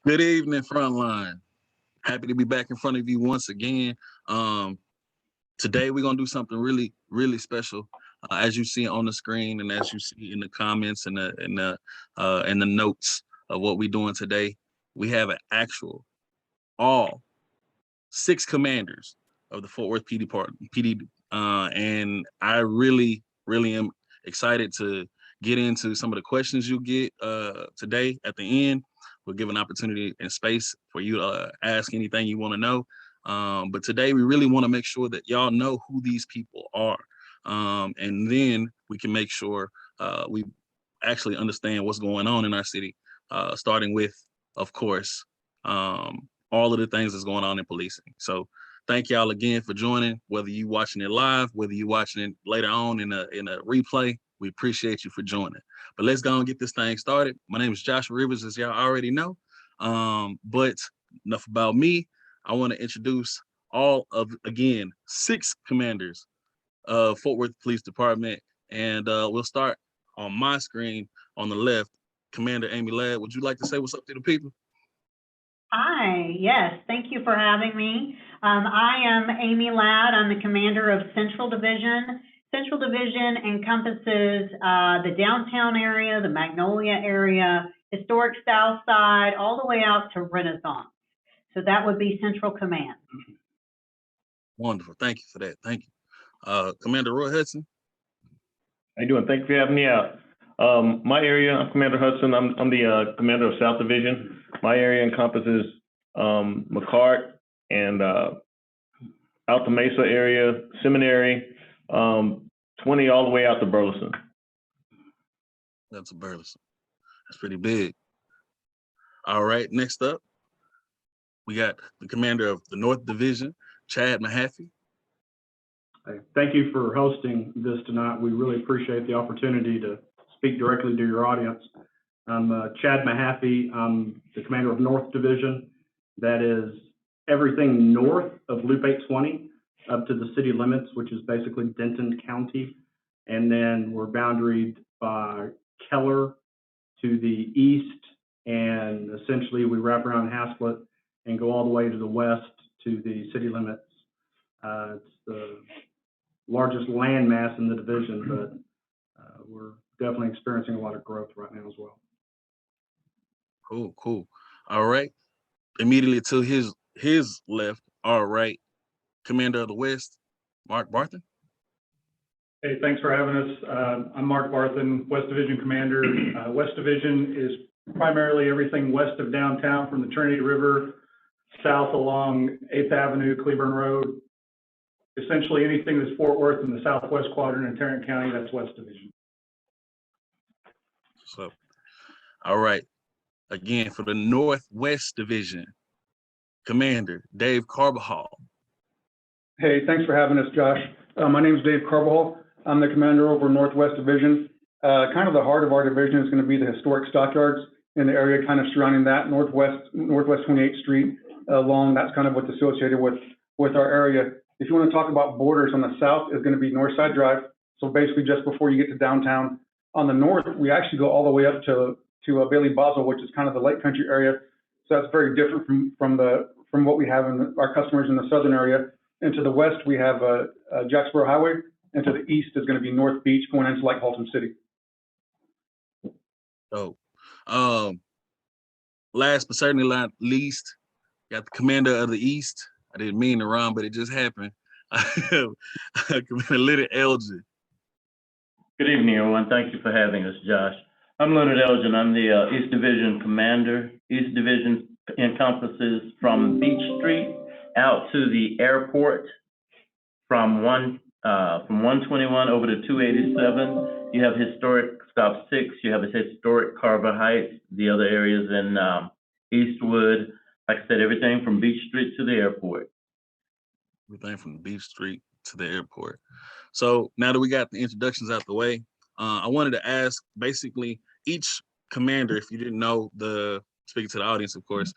Good evening, Frontline. Happy to be back in front of you once again. Today we're gonna do something really, really special. As you see on the screen, and as you see in the comments and the notes of what we're doing today, we have an actual all 6 commanders of the Fort Worth PD, and I really, really am excited to get into some of the questions you get today at the end. We'll give an opportunity and space for you to ask anything you want to know. But today we really want to make sure that y'all know who these people are. And then we can make sure we actually understand what's going on in our city, starting with, of course, all of the things that's going on in policing. So thank y'all again for joining, whether you watching it live, whether you watching it later on in a replay. We appreciate you for joining. But let's go and get this thing started. My name is Joshua Rivers, as y'all already know. But enough about me. I want to introduce all of, again, 6 commanders of Fort Worth Police Department. And we'll start on my screen on the left. Commander Amy Ladd, would you like to say what's up to the people? Hi, yes, thank you for having me. I am Amy Ladd. I'm the commander of Central Division. Central Division encompasses the downtown area, the Magnolia area, historic South Side, all the way out to Renaissance. So that would be Central Command. Wonderful. Thank you for that. Thank you. Commander Roy Hudson. How you doing? Thank you for having me out. My area, I'm Commander Hudson. I'm the commander of South Division. My area encompasses McCart and Alta Mesa area, Seminary, 20 all the way out to Burleson. That's a Burleson. That's pretty big. All right, next up, we got the commander of the North Division, Chad Mahaffey. Thank you for hosting this tonight. We really appreciate the opportunity to speak directly to your audience. I'm Chad Mahaffey. I'm the commander of North Division. That is everything north of Loop 820 up to the city limits, which is basically Denton County. And then we're boundaried by Keller to the east. And essentially we wrap around Haslett and go all the way to the west to the city limits. It's the largest land mass in the division, but we're definitely experiencing a lot of growth right now as well. Cool. All right. Immediately to his left, all right, Commander of the West, Mark Barthen. Hey, thanks for having us. I'm Mark Barthen, West Division Commander. West Division is primarily everything west of downtown from the Trinity River, south along 8th Avenue, Cleburne Road. Essentially anything that's Fort Worth in the southwest quadrant in Tarrant County, that's West Division. So, all right. Again, for the Northwest Division, Commander Dave Carabajal. Hey, thanks for having us, Josh. My name is Dave Carabajal. I'm the commander over Northwest Division. Kind of the heart of our division is going to be the historic stockyards in the area kind of surrounding that, Northwest 28th Street along. That's kind of what's associated with our area. If you want to talk about borders, on the south is going to be Northside Drive. So basically just before you get to downtown. On the north, we actually go all the way up to Bailey Basel, which is kind of the Lake Country area. So that's very different from what we have in our customers in the southern area. And to the west, we have Jacksboro Highway, and to the east is going to be North Beach going into like Haltom City. So, last but certainly not least, got the Commander of the East. I didn't mean to rhyme, but it just happened. Commander Leonard Elgin. Good evening, everyone. Thank you for having us, Josh. I'm Leonard Elgin. I'm the East Division Commander. East Division encompasses from Beach Street out to the airport, from 121 over to 287. You have historic Stop 6. You have a historic Carver Heights. The other areas in Eastwood. Like I said, everything from Beach Street to the airport. Everything from Beach Street to the airport. So now that we got the introductions out the way, I wanted to ask basically each commander, if you didn't know, speaking to the audience, of course,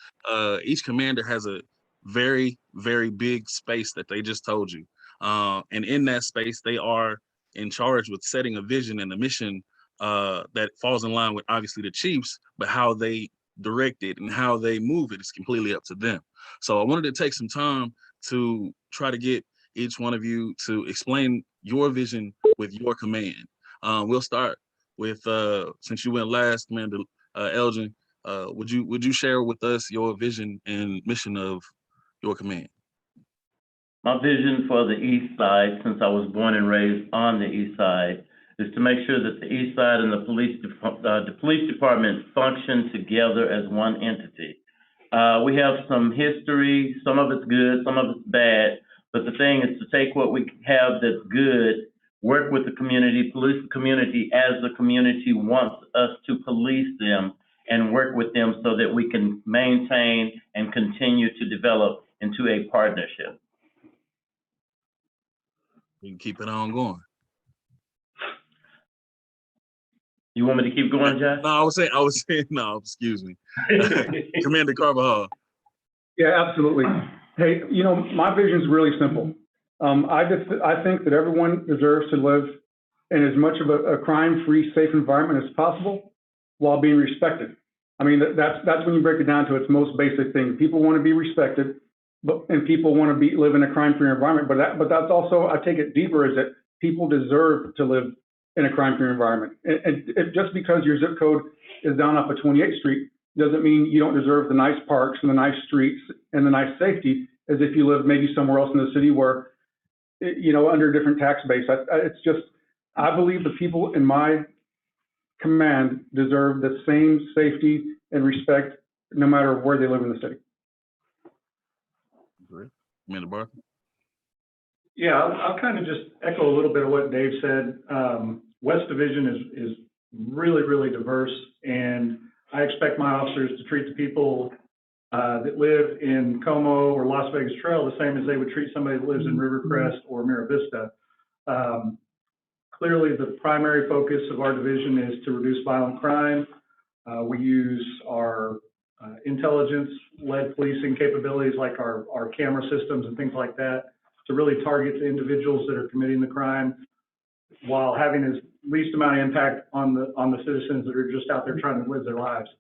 each commander has a very, very big space that they just told you. And in that space, they are in charge with setting a vision and a mission that falls in line with obviously the chiefs, but how they direct it and how they move it is completely up to them. So I wanted to take some time to try to get each one of you to explain your vision with your command. We'll start with, since you went last, Commander Elgin, would you share with us your vision and mission of your command? My vision for the East Side, since I was born and raised on the East Side, is to make sure that the East Side and the police department function together as one entity. We have some history, some of it's good, some of it's bad, but the thing is to take what we have that's good, work with the community, police the community as the community wants us to police them, and work with them so that we can maintain and continue to develop into a partnership. You can keep it on going. You want me to keep going, Josh? No, I was saying, no, excuse me. Commander Carabajal. Yeah, absolutely. Hey, you know, my vision is really simple. I think that everyone deserves to live in as much of a crime-free, safe environment as possible while being respected. I mean, that's when you break it down to its most basic thing. People want to be respected, and people want to live in a crime-free environment. But that's also, I take it deeper, is that people deserve to live in a crime-free environment. And just because your zip code is down off of 28th Street doesn't mean you don't deserve the nice parks and the nice streets and the nice safety as if you live maybe somewhere else in the city where, you know, under a different tax base. It's just, I believe the people in my command deserve the same safety and respect no matter where they live in the city. Great. Commander Barton. Yeah, I'll kind of just echo a little bit of what Dave said. West Division is really, really diverse, and I expect my officers to treat the people that live in Como or Las Vegas Trail the same as they would treat somebody that lives in Rivercrest or Mira Vista. Clearly, the primary focus of our division is to reduce violent crime. We use our intelligence-led policing capabilities like our camera systems and things like that to really target the individuals that are committing the crime while having as least amount of impact on the citizens that are just out there trying to live their lives.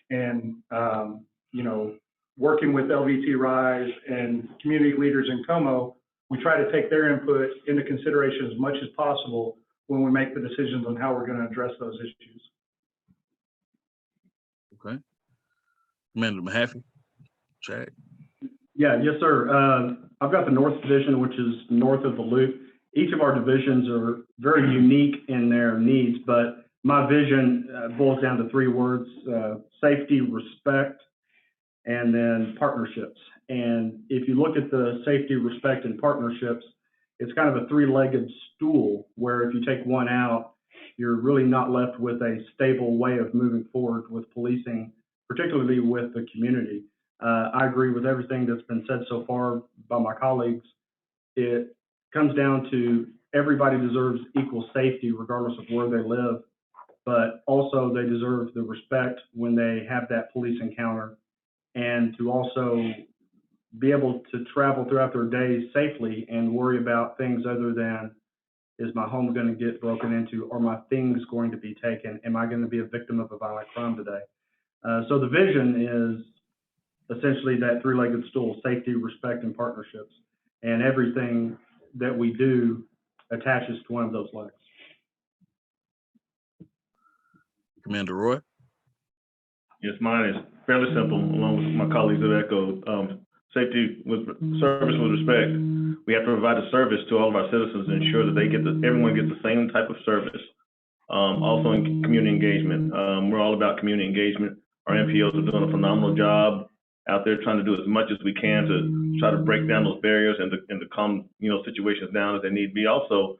And, you know, working with LVT Rise and community leaders in Como, we try to take their input into consideration as much as possible when we make the decisions on how we're going to address those issues. Okay. Commander Mahaffey. Chad. Yeah, yes, sir. I've got the North Division, which is north of the Loop. Each of our divisions are very unique in their needs, but my vision boils down to three words: safety, respect, and then partnerships. And if you look at the safety, respect, and partnerships, it's kind of a three-legged stool where if you take one out, you're really not left with a stable way of moving forward with policing, particularly with the community. I agree with everything that's been said so far by my colleagues. It comes down to everybody deserves equal safety regardless of where they live, but also they deserve the respect when they have that police encounter, and to also be able to travel throughout their days safely and worry about things other than, is my home going to get broken into? Are my things going to be taken? Am I going to be a victim of a violent crime today? So the vision is essentially that three-legged stool: safety, respect, and partnerships. And everything that we do attaches to one of those legs. Commander Roy. Yes, mine is fairly simple, along with my colleagues that echoed. Safety with service with respect. We have to provide a service to all of our citizens and ensure that everyone gets the same type of service. Also in community engagement. We're all about community engagement. Our MPOs are doing a phenomenal job out there trying to do as much as we can to try to break down those barriers and to calm, you know, situations down as they need be. Also,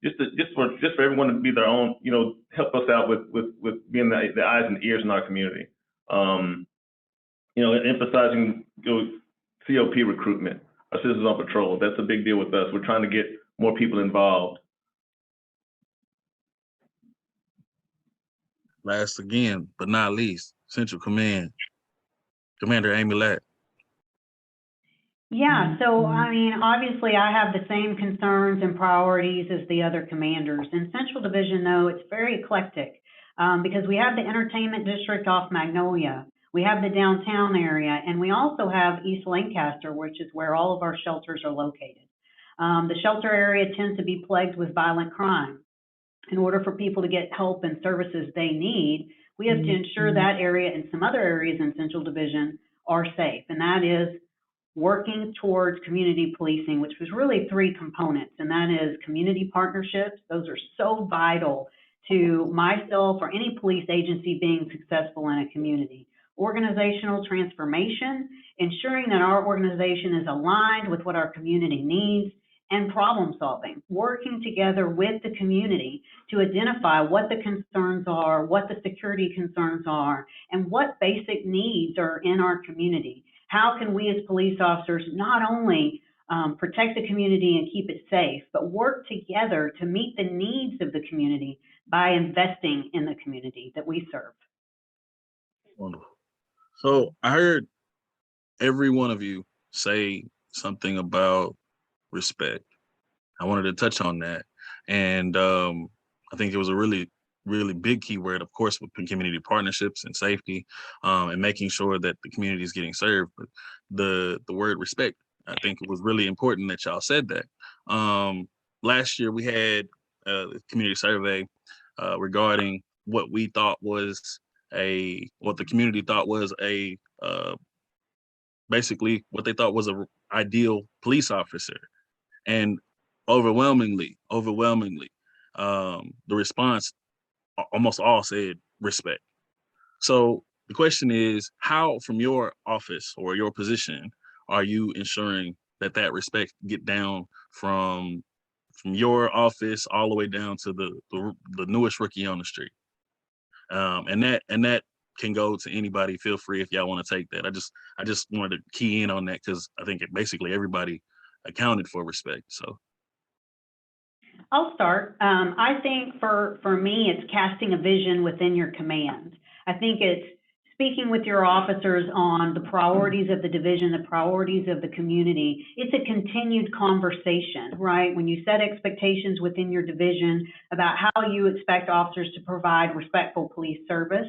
just for everyone to be their own, you know, help us out with being the eyes and ears in our community. You know, emphasizing COP recruitment, our citizens on patrol. That's a big deal with us. We're trying to get more people involved. Last again, but not least, Central Command. Commander Amy Ladd. Yeah, so I mean, obviously I have the same concerns and priorities as the other commanders. In Central Division, though, it's very eclectic. because we have the entertainment district off Magnolia, we have the downtown area, and we also have East Lancaster, which is where all of our shelters are located. The shelter area tends to be plagued with violent crime. In order for people to get help and services they need, we have to ensure that area and some other areas in Central Division are safe, and that is working towards community policing, which was really 3 components, and that is community partnerships. Those are so vital to myself or any police agency being successful in a community. Organizational transformation, ensuring that our organization is aligned with what our community needs, and problem solving, working together with the community to identify what the concerns are, what the security concerns are, and what basic needs are in our community. How can we as police officers not only protect the community and keep it safe, but work together to meet the needs of the community by investing in the community that we serve. Wonderful. So I heard every one of you say something about respect. I wanted to touch on that. And I think it was a really, really big key word, of course, with community partnerships and safety, and making sure that the community is getting served. But the word respect, I think it was really important that y'all said that. Last year we had a community survey regarding what we thought was what the community thought was basically what they thought was a ideal police officer. And overwhelmingly, the response almost all said respect. So the question is, how from your office or your position are you ensuring that respect get down from your office all the way down to the newest rookie on the street? And that can go to anybody. Feel free if y'all want to take that. I just wanted to key in on that because I think basically everybody accounted for respect. So I'll start. I think for me, it's casting a vision within your command. I think it's speaking with your officers on the priorities of the division, the priorities of the community. It's a continued conversation, right? When you set expectations within your division about how you expect officers to provide respectful police service.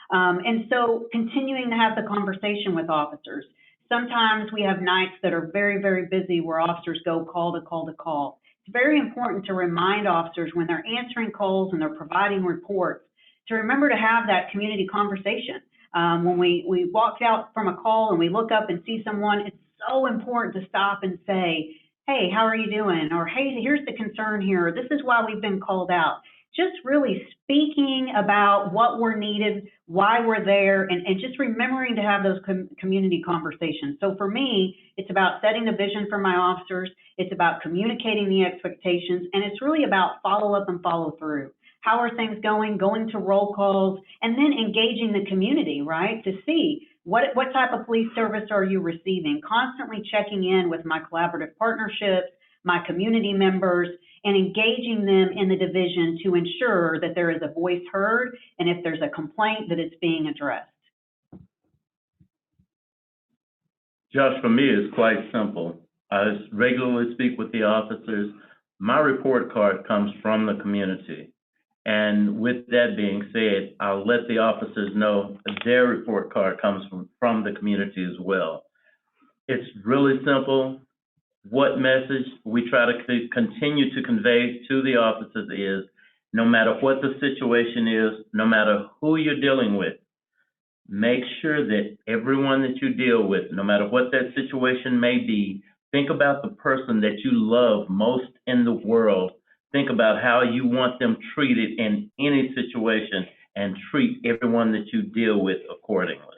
And so continuing to have the conversation with officers. Sometimes we have nights that are very, very busy where officers go call to call to call. It's very important to remind officers when they're answering calls and they're providing reports to remember to have that community conversation. When we walk out from a call and we look up and see someone, it's so important to stop and say, hey, how are you doing? Or, hey, here's the concern here. This is why we've been called out. Just really speaking about what we're needed, why we're there, and just remembering to have those community conversations. So for me, it's about setting the vision for my officers. It's about communicating the expectations, and it's really about follow up and follow through. How are things going to roll calls, and then engaging the community, right, to see what type of police service are you receiving, constantly checking in with my collaborative partnerships, my community members, and engaging them in the division to ensure that there is a voice heard, and if there's a complaint, that it's being addressed. Josh, for me, it's quite simple. I regularly speak with the officers. My report card comes from the community. And with that being said, I'll let the officers know that their report card comes from the community as well. It's really simple. What message we try to continue to convey to the officers is, no matter what the situation is, no matter who you're dealing with, make sure that everyone that you deal with, no matter what that situation may be, think about the person that you love most in the world. Think about how you want them treated in any situation and treat everyone that you deal with accordingly.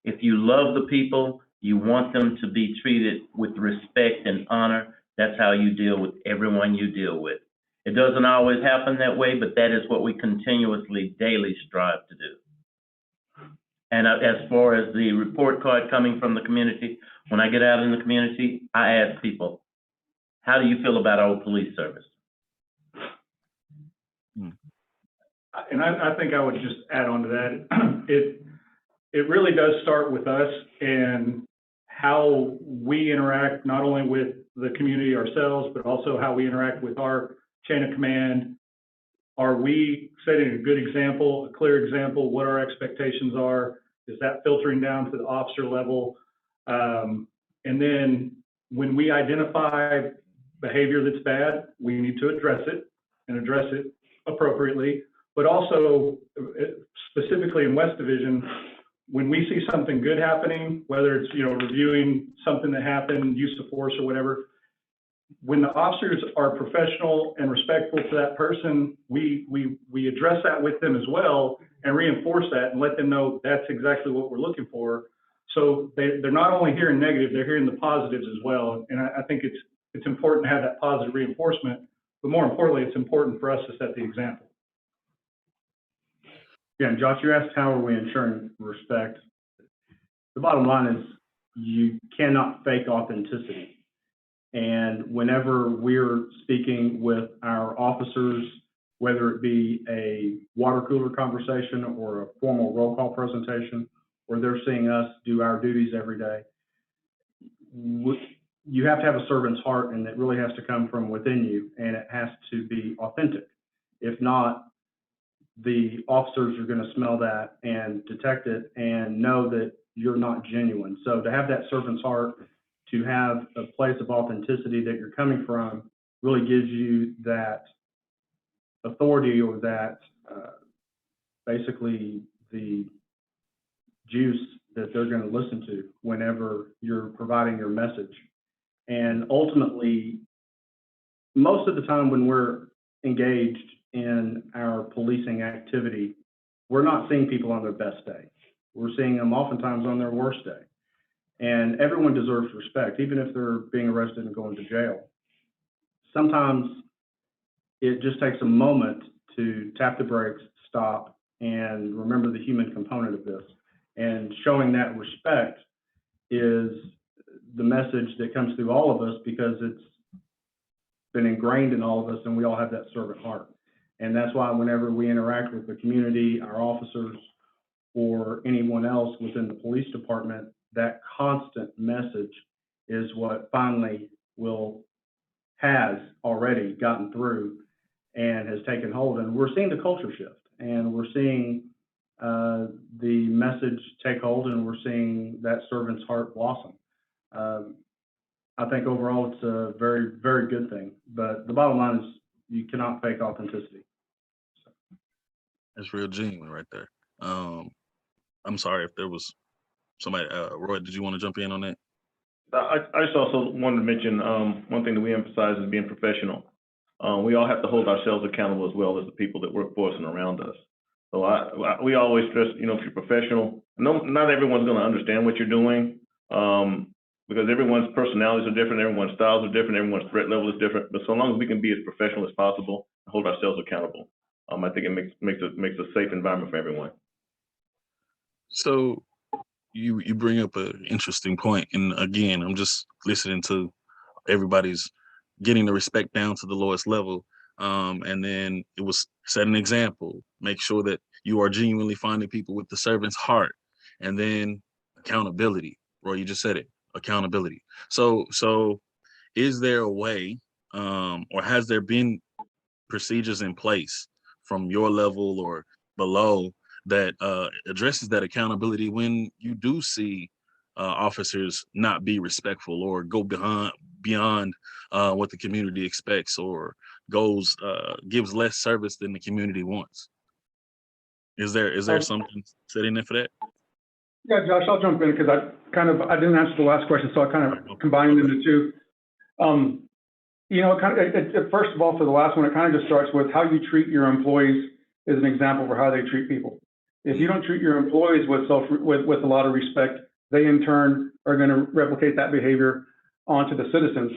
If you love the people, you want them to be treated with respect and honor. That's how you deal with everyone you deal with. It doesn't always happen that way, but that is what we continuously, daily strive to do. And as far as the report card coming from the community, when I get out in the community, I ask people, how do you feel about our police service? And I think I would just add on to that. It really does start with us and how we interact not only with the community ourselves, but also how we interact with our chain of command, Are we setting a good example, a clear example, what our expectations are? Is that filtering down to the officer level? And then when we identify behavior that's bad, we need to address it and address it appropriately. But also, specifically in West Division, when we see something good happening, whether it's, reviewing something that happened, use of force or whatever, when the officers are professional and respectful to that person, we address that with them as well and reinforce that and let them know that's exactly what we're looking for. So they're not only hearing negative, they're hearing the positives as well. And I think it's important to have that positive reinforcement, but more importantly, it's important for us to set the example. Yeah, and Josh, you asked how are we ensuring respect. The bottom line is you cannot fake authenticity. And whenever we're speaking with our officers, whether it be a water cooler conversation or a formal roll call presentation, or they're seeing us do our duties every day, you have to have a servant's heart, and it really has to come from within you, and it has to be authentic. If not, the officers are going to smell that and detect it and know that you're not genuine. So to have that servant's heart, to have a place of authenticity that you're coming from, really gives you that authority, or that basically the juice that they're going to listen to whenever you're providing your message. And ultimately, most of the time when we're engaged in our policing activity, we're not seeing people on their best day. We're seeing them oftentimes on their worst day. And everyone deserves respect, even if they're being arrested and going to jail. Sometimes it just takes a moment to tap the brakes, stop, and remember the human component of this. And showing that respect is the message that comes through all of us, because it's been ingrained in all of us, and we all have that servant heart. And that's why whenever we interact with the community, our officers, or anyone else within the police department, that constant message is what finally has already gotten through and has taken hold. And we're seeing the culture shift, and we're seeing the message take hold, and we're seeing that servant's heart blossom. I think overall it's a very, very good thing. But the bottom line is you cannot fake authenticity. That's real genuine right there. I'm sorry if there was somebody, Roy, did you want to jump in on that? I just also wanted to mention one thing that we emphasize is being professional. We all have to hold ourselves accountable as well as the people that work for us and around us. So we always stress, if you're professional, not everyone's going to understand what you're doing, because everyone's personalities are different, everyone's styles are different, everyone's threat level is different. But so long as we can be as professional as possible and hold ourselves accountable, I think it makes a safe environment for everyone. So you bring up an interesting point, and again, I'm just listening to everybody's getting the respect down to the lowest level, and then it was set an example. Make sure that you are genuinely finding people with the servant's heart, and then accountability. Roy, you just said it, accountability. So is there a way, or has there been procedures in place from your level or below that addresses that accountability when you do see officers not be respectful or go beyond what the community expects, or gives less service than the community wants? Is there something set in there for that? Yeah, Josh, I'll jump in because I didn't answer the last question, so I kind of combined the two. First of all, for the last one, it kind of just starts with how you treat your employees is an example for how they treat people. If you don't treat your employees with a lot of respect, they in turn are going to replicate that behavior onto the citizens.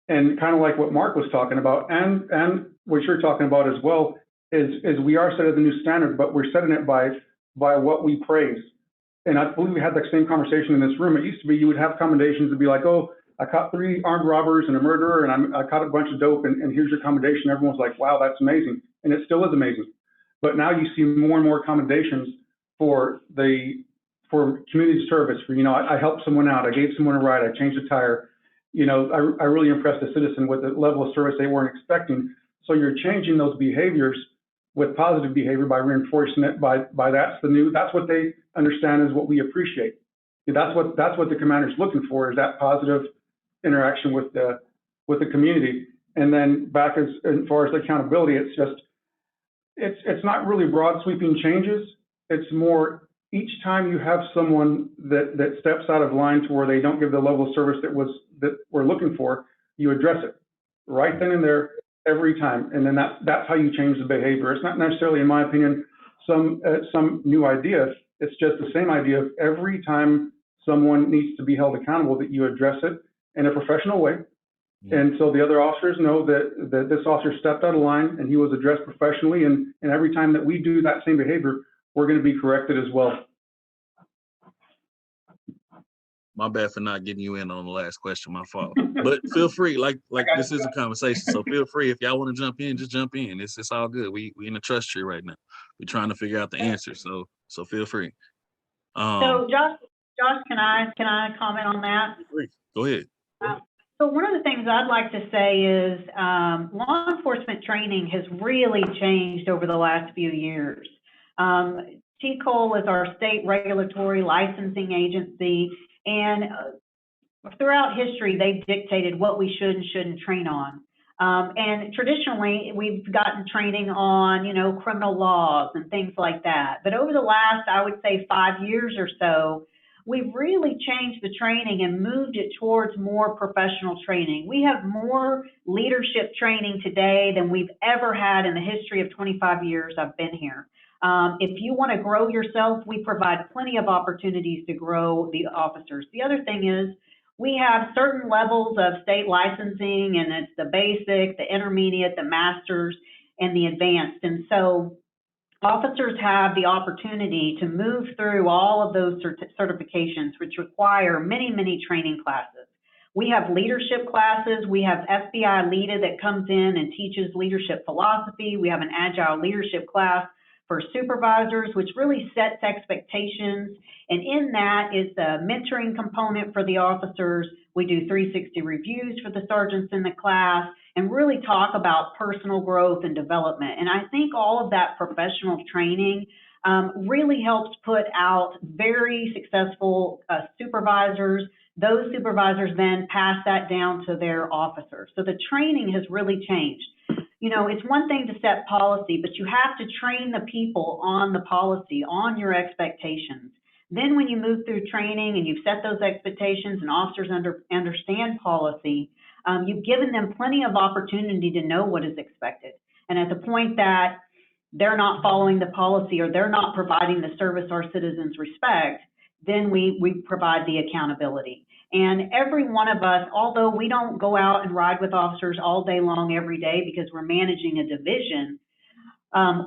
And kind of like what Mark was talking about, and what you're talking about as well, is we are setting the new standard, but we're setting it by what we praise. And I believe we had that same conversation in this room. It used to be you would have commendations to be like, oh, I caught 3 armed robbers and a murderer, and I caught a bunch of dope, and here's your commendation. Everyone's like, wow, that's amazing. And it still is amazing. But now you see more and more commendations for community service, for, I helped someone out, I gave someone a ride, I changed a tire. I really impressed a citizen with the level of service they weren't expecting. So you're changing those behaviors with positive behavior by reinforcing it by that's what they understand is what we appreciate. That's what the commander's looking for, is that positive interaction with the community. And then back as far as accountability, it's not really broad sweeping changes. It's more each time you have someone that steps out of line to where they don't give the level of service that we're looking for, you address it right then and there every time. And then that's how you change the behavior. It's not necessarily, in my opinion, some new idea. It's just the same idea of every time someone needs to be held accountable, that you address it in a professional way. And so the other officers know that this officer stepped out of line and he was addressed professionally. And every time that we do that same behavior, we're going to be corrected as well. My bad for not getting you in on the last question, my fault. But feel free, like this is a conversation, so feel free if y'all want to jump in, just jump in. It's all good. We in the trust tree right now. We're trying to figure out the answer, so feel free. So Josh, can I comment on that? Go ahead. So one of the things I'd like to say is law enforcement training has really changed over the last few years. TCOL is our state regulatory licensing agency, and throughout history, they've dictated what we should and shouldn't train on. And traditionally, we've gotten training on, criminal laws and things like that. But over the last, I would say, 5 years or so, we've really changed the training and moved it towards more professional training. We have more leadership training today than we've ever had in the history of 25 years I've been here. If you want to grow yourself, we provide plenty of opportunities to grow the officers. The other thing is we have certain levels of state licensing, and it's the basic, the intermediate, the masters, and the advanced. And so officers have the opportunity to move through all of those certifications, which require many, many training classes. We have leadership classes. We have FBI LEADA that comes in and teaches leadership philosophy. We have an agile leadership class for supervisors, which really sets expectations. And in that is the mentoring component for the officers. We do 360 reviews for the sergeants in the class and really talk about personal growth and development. And I think all of that professional training really helps put out very successful supervisors. Those supervisors then pass that down to their officers. So the training has really changed. It's one thing to set policy, but you have to train the people on the policy, on your expectations. Then when you move through training and you've set those expectations and officers understand policy, you've given them plenty of opportunity to know what is expected. And at the point that they're not following the policy or they're not providing the service our citizens respect, then we provide the accountability. And every one of us, although we don't go out and ride with officers all day long every day because we're managing a division,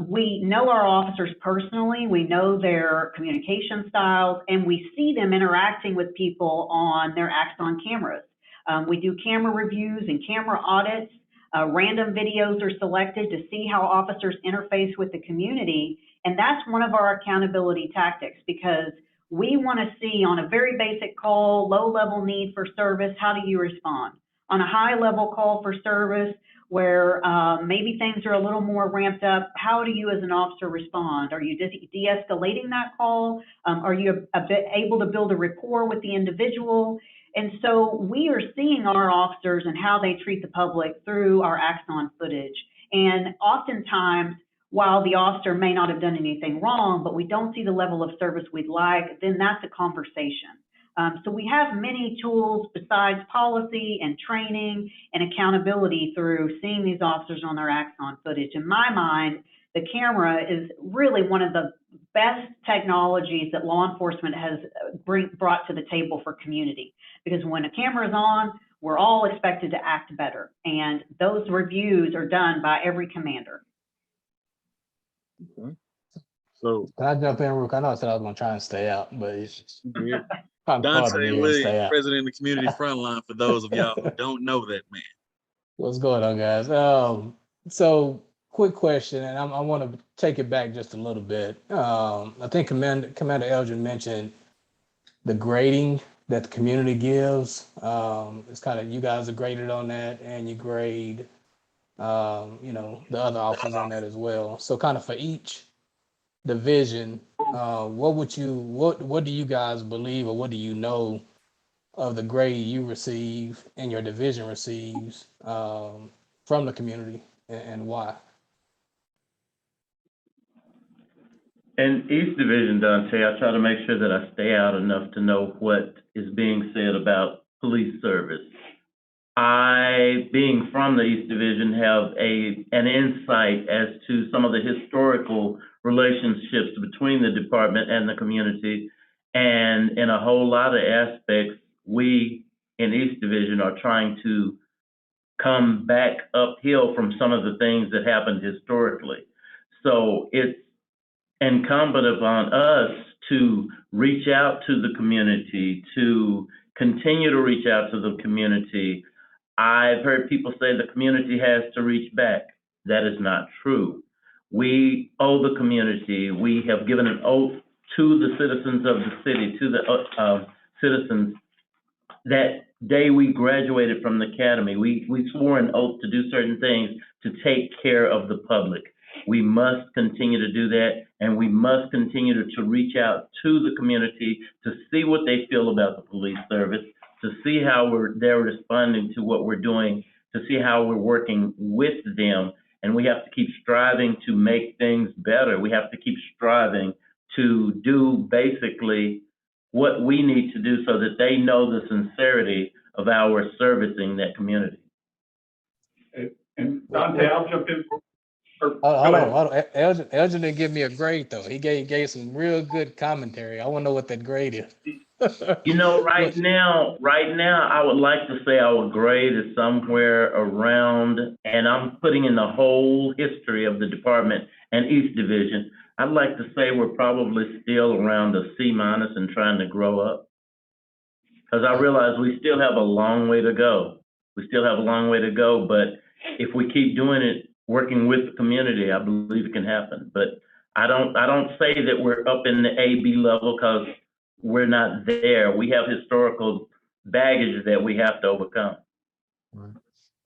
we know our officers personally, we know their communication styles, and we see them interacting with people on their Axon cameras. We do camera reviews and camera audits. Random videos are selected to see how officers interface with the community. And that's one of our accountability tactics, because we want to see on a very basic call, low-level need for service, how do you respond? On a high-level call for service, where maybe things are a little more ramped up, how do you as an officer respond? Are you de-escalating that call? Are you able to build a rapport with the individual? And so we are seeing our officers and how they treat the public through our Axon footage. And oftentimes, while the officer may not have done anything wrong, but we don't see the level of service we'd like, then that's a conversation. So we have many tools besides policy and training and accountability through seeing these officers on their Axon footage. In my mind, the camera is really one of the best technologies that law enforcement has brought to the table for community. Because when a camera is on, we're all expected to act better. And those reviews are done by every commander. Okay. So can I jump in, Rook? I know I said I was going to try and stay out, but it's Dante Williams, president of the Community Frontline, for those of y'all who don't know that man. What's going on, guys? So quick question, and I want to take it back just a little bit. I think Commander Elgin mentioned the grading that the community gives. It's kind of, you guys are graded on that, and you grade you know, the other officers in that as well. So kind of for each division, what do you guys believe, or what do you know of the grade you receive and your division receives from the community, and why? In East Division, Dante, I try to make sure that I stay out enough to know what is being said about police service. I, being from the East Division, have an insight as to some of the historical relationships between the department and the community. And in a whole lot of aspects, we in East Division are trying to come back uphill from some of the things that happened historically. So it's incumbent upon us to reach out to the community, to continue to reach out to the community. I've heard people say the community has to reach back. That is not true. We owe the community. We have given an oath to the citizens of the city, to the citizens. That day we graduated from the academy, we swore an oath to do certain things to take care of the public. We must continue to do that, and we must continue to reach out to the community to see what they feel about the police service, to see how they're responding to what we're doing, to see how we're working with them. And we have to keep striving to make things better. We have to keep striving to do basically what we need to do so that they know the sincerity of our servicing that community. And Dante, I'll jump in. Hold on. Elgin didn't give me a grade though. He gave some real good commentary. I want to know what that grade is. You know, right now, I would like to say our grade is somewhere around, and I'm putting in the whole history of the department and East Division. I'd like to say we're probably still around a C- and trying to grow up. Because I realize we still have a long way to go. But if we keep doing it, working with the community, I believe it can happen. But I don't say that we're up in the A-B level because we're not there. We have historical baggage that we have to overcome. Right.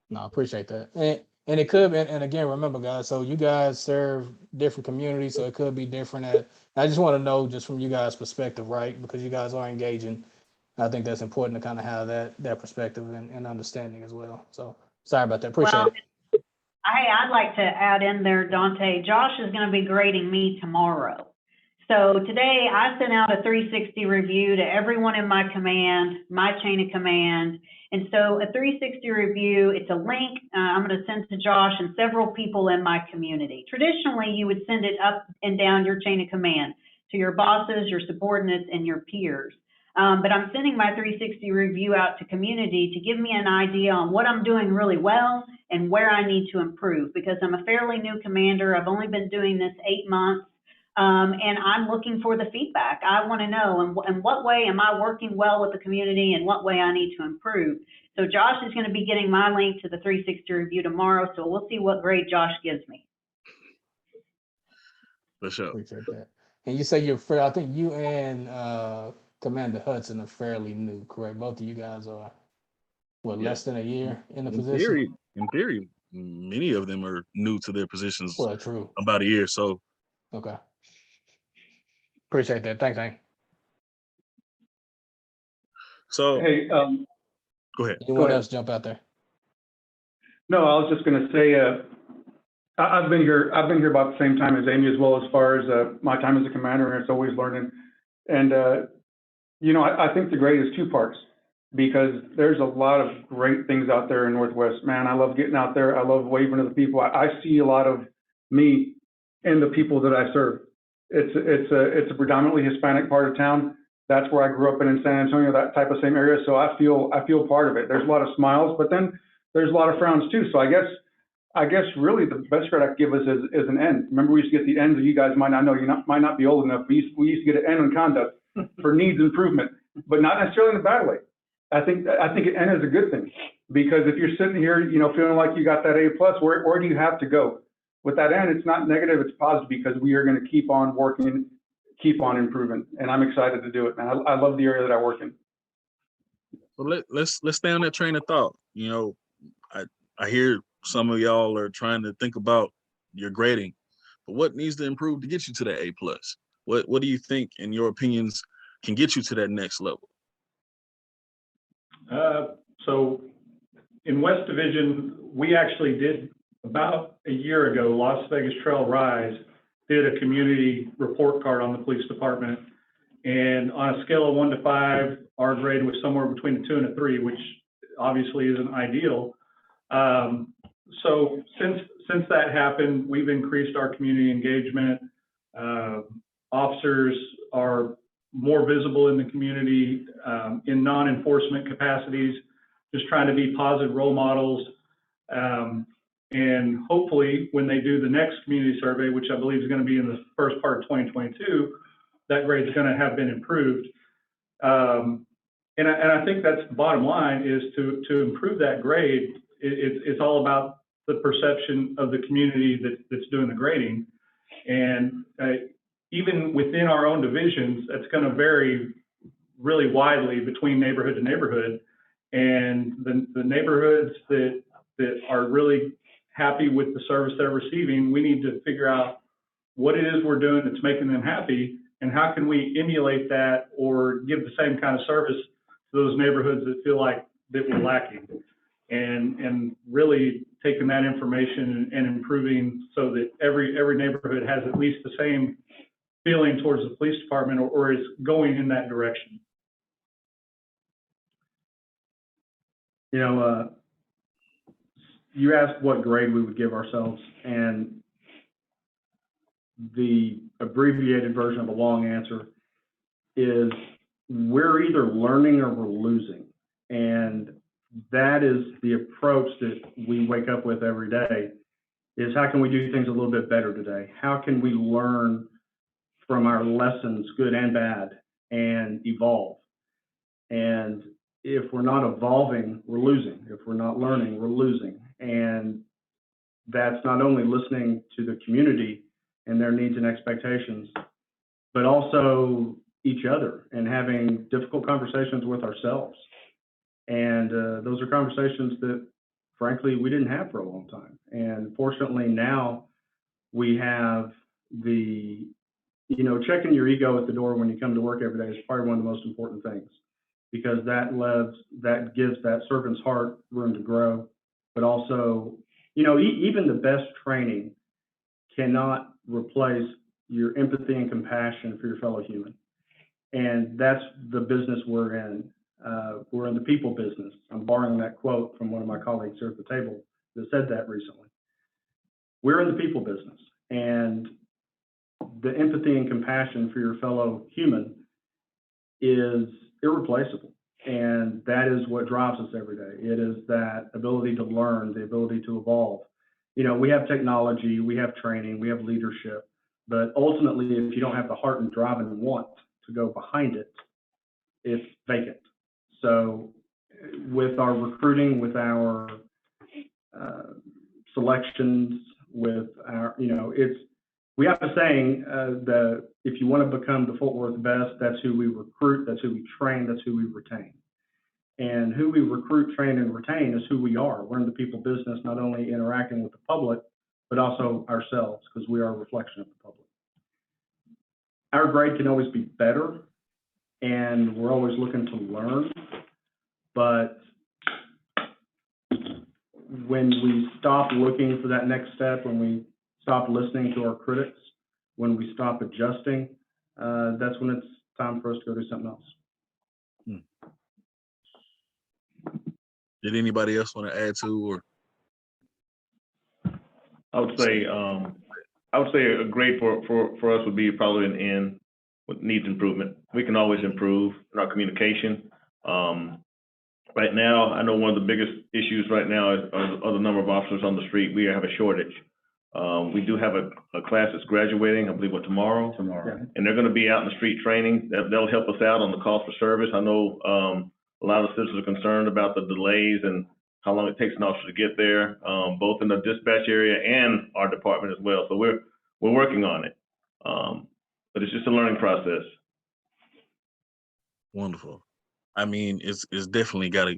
No, I appreciate that. And it could be, and again, remember guys, so you guys serve different communities, so it could be different. I just want to know just from you guys' perspective, right? Because you guys are engaging. I think that's important to kind of have that perspective and understanding as well. So sorry about that. Appreciate it. Hey, I'd like to add in there, Dante. Josh is going to be grading me tomorrow. So today I sent out a 360 review to everyone in my command, my chain of command. And so a 360 review, it's a link I'm going to send to Josh and several people in my community. Traditionally, you would send it up and down your chain of command to your bosses, your subordinates, and your peers. But I'm sending my 360 review out to community to give me an idea on what I'm doing really well and where I need to improve, because I'm a fairly new commander. I've only been doing this 8 months, and I'm looking for the feedback. I want to know in what way am I working well with the community and what way I need to improve. So Josh is going to be getting my link to the 360 review tomorrow, so we'll see what grade Josh gives me. For sure. Appreciate that. And you say you're fair. I think you and Commander Hudson are fairly new, correct? Both of you guys are, less than a year in the position? In theory, many of them are new to their positions. Well, true. About a year, so. Okay. Appreciate that. Thanks, Hank. So. Hey, go ahead. Anyone else jump out there? No, I was just going to say, I've been here about the same time as Amy, as well as far as my time as a commander, and it's always learning. And I think the grade is two parts, because there's a lot of great things out there in Northwest. Man, I love getting out there. I love waving to the people. I see a lot of me in the people that I serve. It's a predominantly Hispanic part of town. That's where I grew up in San Antonio, that type of same area. So I feel part of it. There's a lot of smiles, but then there's a lot of frowns too. So I guess really the best grade I could give us is an N. Remember, we used to get the N's. You guys might not know. Might not be old enough. We used to get an N in conduct for needs improvement, but not necessarily in a bad way. I think an N is a good thing, because if you're sitting here, feeling like you got that A+, where do you have to go? With that N, it's not negative, it's positive, because we are going to keep on working, keep on improving, and I'm excited to do it, man. I love the area that I work in. Well, let's stay on that train of thought. I hear some of y'all are trying to think about your grading, but what needs to improve to get you to that A+? What do you think, in your opinions, can get you to that next level? So in West Division, we actually did, about a year ago, Las Vegas Trail Rise did a community report card on the police department. And on a scale of 1 to 5, our grade was somewhere between a 2 and a 3, which obviously isn't ideal. So since that happened, we've increased our community engagement. Officers are more visible in the community, in non-enforcement capacities, just trying to be positive role models. And hopefully when they do the next community survey, which I believe is going to be in the first part of 2022, that grade is going to have been improved. And I think that's the bottom line, is to improve that grade. It's all about the perception of the community that's doing the grading. And even within our own divisions, that's going to vary really widely between neighborhood to neighborhood. And the neighborhoods that are really happy with the service they're receiving, we need to figure out what it is we're doing that's making them happy, and how can we emulate that or give the same kind of service to those neighborhoods that feel like that we're lacking, and really taking that information and improving so that every neighborhood has at least the same feeling towards the police department, or is going in that direction. You know, you asked what grade we would give ourselves, and the abbreviated version of a long answer is we're either learning or we're losing. And that is the approach that we wake up with every day, is how can we do things a little bit better today? How can we learn from our lessons, good and bad, and evolve? And if we're not evolving, we're losing. If we're not learning, we're losing. And that's not only listening to the community and their needs and expectations, but also each other, and having difficult conversations with ourselves. And those are conversations that, frankly, we didn't have for a long time. And fortunately now we have the, checking your ego at the door when you come to work every day is probably one of the most important things, because that gives that servant's heart room to grow. But also, even the best training cannot replace your empathy and compassion for your fellow human. And that's the business we're in. We're in the people business. I'm borrowing that quote from one of my colleagues here at the table that said that recently. We're in the people business, and the empathy and compassion for your fellow human is irreplaceable. And that is what drives us every day. It is that ability to learn, the ability to evolve. We have technology, we have training, we have leadership, but ultimately, if you don't have the heart and drive and want to go behind it, it's vacant. So with our recruiting, with our selections, with our, we have a saying that if you want to become the Fort Worth best, that's who we recruit, that's who we train, that's who we retain. And who we recruit, train, and retain is who we are. We're in the people business, not only interacting with the public, but also ourselves, because we are a reflection of the public. Our grade can always be better, and we're always looking to learn. But when we stop looking for that next step, when we stop listening to our critics, when we stop adjusting, that's when it's time for us to go do something else. Did anybody else want to add to, or? I would say a grade for us would be probably an N, with needs improvement. We can always improve in our communication. Right now, I know one of the biggest issues right now are the number of officers on the street. We have a shortage. We do have a class that's graduating, I believe, tomorrow. Tomorrow. And they're going to be out in the street training. That'll help us out on the cost for service. I know a lot of citizens are concerned about the delays and how long it takes an officer to get there, both in the dispatch area and our department as well. So we're working on it, but it's just a learning process. Wonderful. I mean, it's definitely got to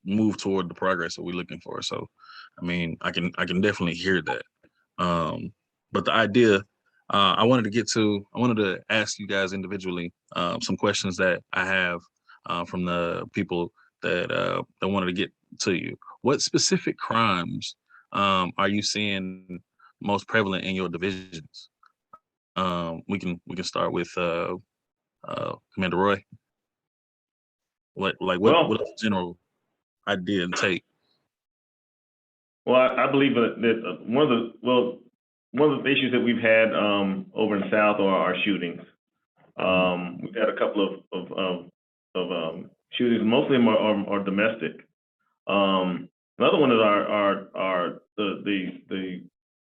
move toward the progress that we're looking for. So, I mean, I can definitely hear that. But the idea, I wanted to ask you guys individually some questions that I have from the people that wanted to get to you. What specific crimes are you seeing most prevalent in your divisions? We can start with Commander Roy. What is the general idea and take? Well, I believe that one of the issues that we've had over in the South are our shootings. We've had a couple of shootings. Mostly of them are domestic. Another one is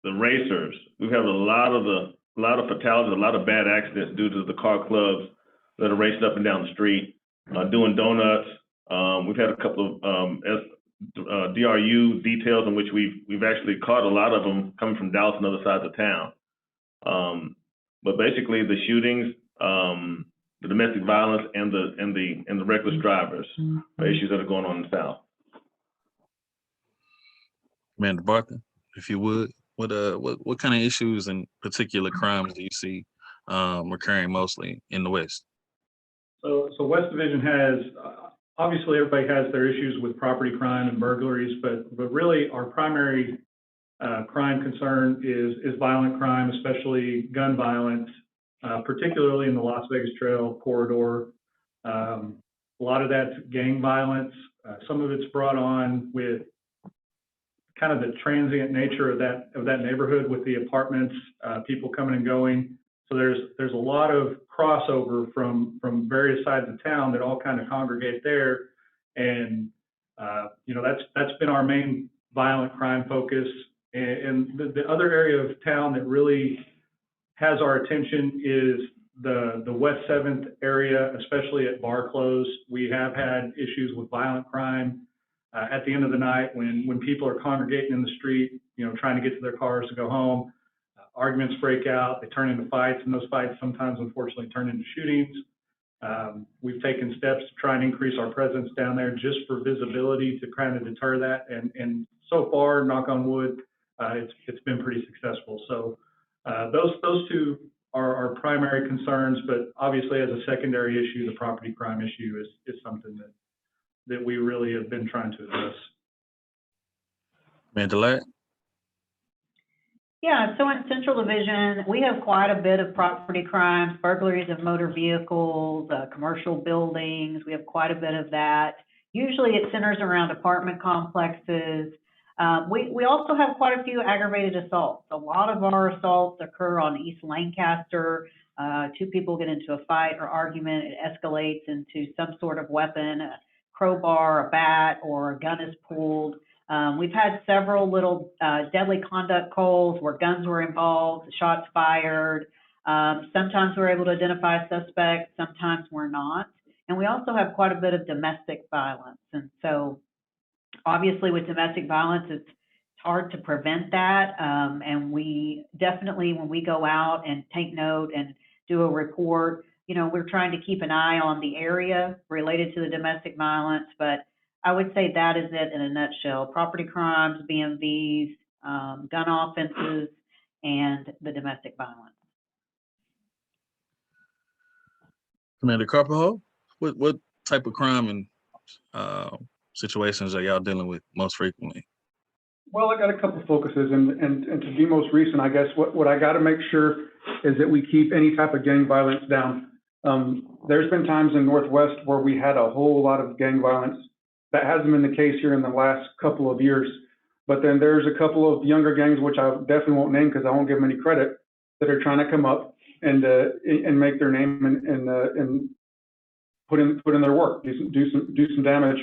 the racers. We've had a lot of fatalities, a lot of bad accidents due to the car clubs that are racing up and down the street, doing donuts. We've had a couple of DRU details in which we've actually caught a lot of them coming from Dallas and other sides of town. But basically, the shootings, the domestic violence, and the reckless drivers are issues that are going on in the South. Commander Barthen, if you would, what kind of issues and particular crimes do you see recurring mostly in the West? So West Division has, obviously everybody has their issues with property crime and burglaries, but really our primary crime concern is violent crime, especially gun violence, particularly in the Las Vegas Trail corridor. A lot of that's gang violence. Some of it's brought on with kind of the transient nature of that neighborhood with the apartments, people coming and going. So there's a lot of crossover from various sides of town that all kind of congregate there, and that's been our main violent crime focus. And the other area of town that really has our attention is the West 7th area, especially at bar close. We have had issues with violent crime at the end of the night when people are congregating in the street, trying to get to their cars to go home. Arguments break out, they turn into fights, and those fights sometimes unfortunately turn into shootings. We've taken steps to try and increase our presence down there just for visibility to kind of deter that, and so far, knock on wood, it's been pretty successful. So those two are our primary concerns, but obviously as a secondary issue, the property crime issue is something that we really have been trying to address. Mandalay? Yeah, so in Central Division, we have quite a bit of property crimes, burglaries of motor vehicles, commercial buildings. We have quite a bit of that. Usually it centers around apartment complexes. We also have quite a few aggravated assaults. A lot of our assaults occur on East Lancaster. Two people get into a fight or argument, it escalates into some sort of weapon, a crowbar, a bat, or a gun is pulled. We've had several little deadly conduct calls where guns were involved, shots fired. Sometimes we're able to identify suspects, sometimes we're not. And we also have quite a bit of domestic violence. And so obviously with domestic violence, it's hard to prevent that. And we definitely, when we go out and take note and do a report, we're trying to keep an eye on the area related to the domestic violence, but I would say that is it in a nutshell: property crimes, BMVs, gun offenses, and the domestic violence. Commander Carabajal, what type of crime and situations are y'all dealing with most frequently? Well, I got a couple focuses, and to be most recent, I guess what I got to make sure is that we keep any type of gang violence down. There's been times in Northwest where we had a whole lot of gang violence. That hasn't been the case here in the last couple of years. But then there's a couple of younger gangs, which I definitely won't name because I won't give them any credit, that are trying to come up and make their name and put in their work, do some damage.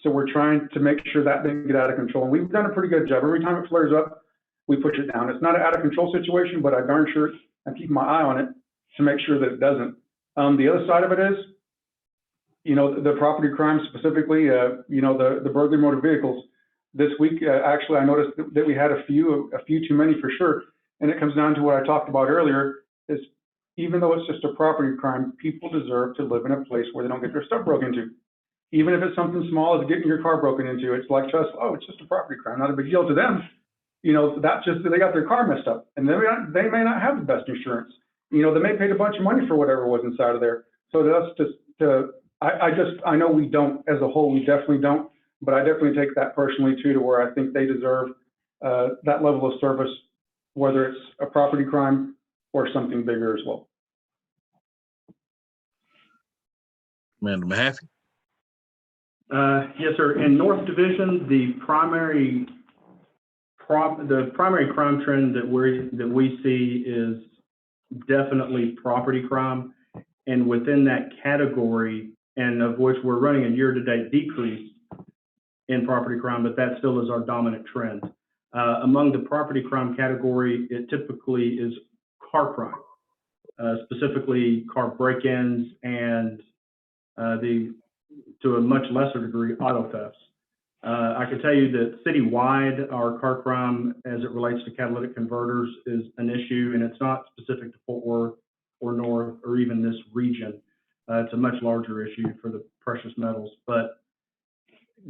So we're trying to make sure that didn't get out of control. And we've done a pretty good job. Every time it flares up, we push it down. It's not an out of control situation, but I darn sure I keep my eye on it to make sure that it doesn't. The other side of it is, the property crime specifically, the burglary motor vehicles. This week, actually, I noticed that we had a few too many for sure. And it comes down to what I talked about earlier, is even though it's just a property crime, people deserve to live in a place where they don't get their stuff broken into. even if it's something small as getting your car broken into, it's like to us, oh, it's just a property crime, not a big deal to them. You know, that's just, they got their car messed up, and they may not have the best insurance. You know, they may paid a bunch of money for whatever was inside of there. So that's just, I know we don't, as a whole, we definitely don't, but I definitely take that personally too, to where I think they deserve that level of service, whether it's a property crime or something bigger as well. Commander Mahaffey. Yes, sir. In North Division, the primary crime trend that we see is definitely property crime, and within that category, and of which we're running a year-to-date decrease in property crime, but that still is our dominant trend. Among the property crime category, it typically is car crime, specifically car break-ins and to a much lesser degree, auto thefts. I can tell you that citywide, our car crime as it relates to catalytic converters is an issue, and it's not specific to Fort Worth or North or even this region. It's a much larger issue for the precious metals, but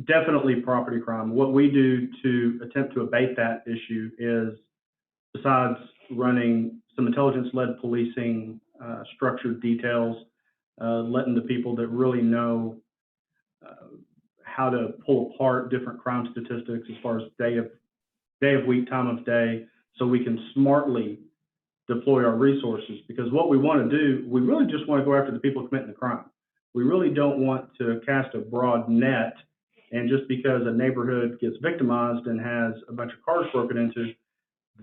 definitely property crime. What we do to attempt to abate that issue is, besides running some intelligence-led policing, structured details, letting the people that really know how to pull apart different crime statistics as far as day of week, time of day, so we can smartly deploy our resources. Because what we want to do, we really just want to go after the people committing the crime. We really don't want to cast a broad net, and just because a neighborhood gets victimized and has a bunch of cars broken into,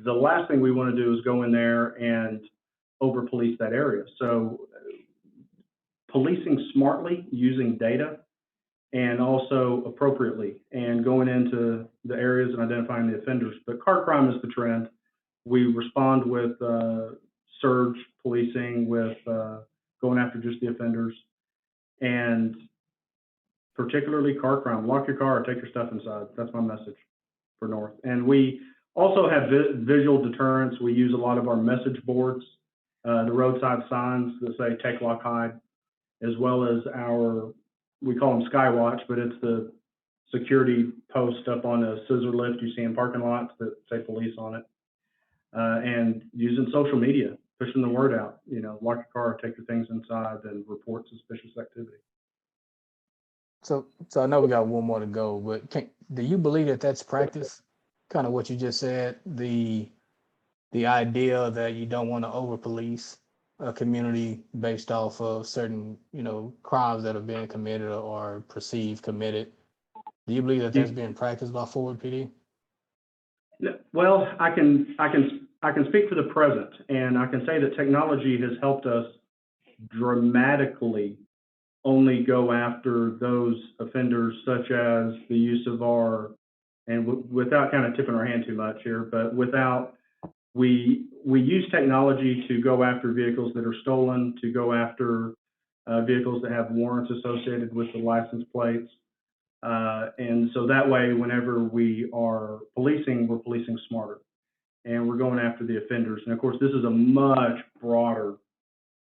the last thing we want to do is go in there and over police that area. So policing smartly, using data, and also appropriately, and going into the areas and identifying the offenders. But car crime is the trend. We respond with surge policing, with going after just the offenders, and particularly car crime. Lock your car or take your stuff inside. That's my message for North. And we also have visual deterrence. We use a lot of our message boards, the roadside signs that say take, lock, hide, as well as our, we call them Skywatch, but it's the security post up on a scissor lift you see in parking lots that say police on it. And using social media, pushing the word out, you know, lock your car, take your things inside, and report suspicious activity. So I know we got one more to go, but do you believe that that's practice? Kind of what you just said, the idea that you don't want to over police a community based off of certain, you know, crimes that have been committed or perceived committed. Do you believe that that's being practiced by Fort Worth PD? Well, I can speak for the present, and I can say that technology has helped us dramatically only go after those offenders, such as the use of our, and without kind of tipping our hand too much here, but we use technology to go after vehicles that are stolen, to go after vehicles that have warrants associated with the license plates. And so that way, whenever we are policing, we're policing smarter, and we're going after the offenders. And of course, this is a much broader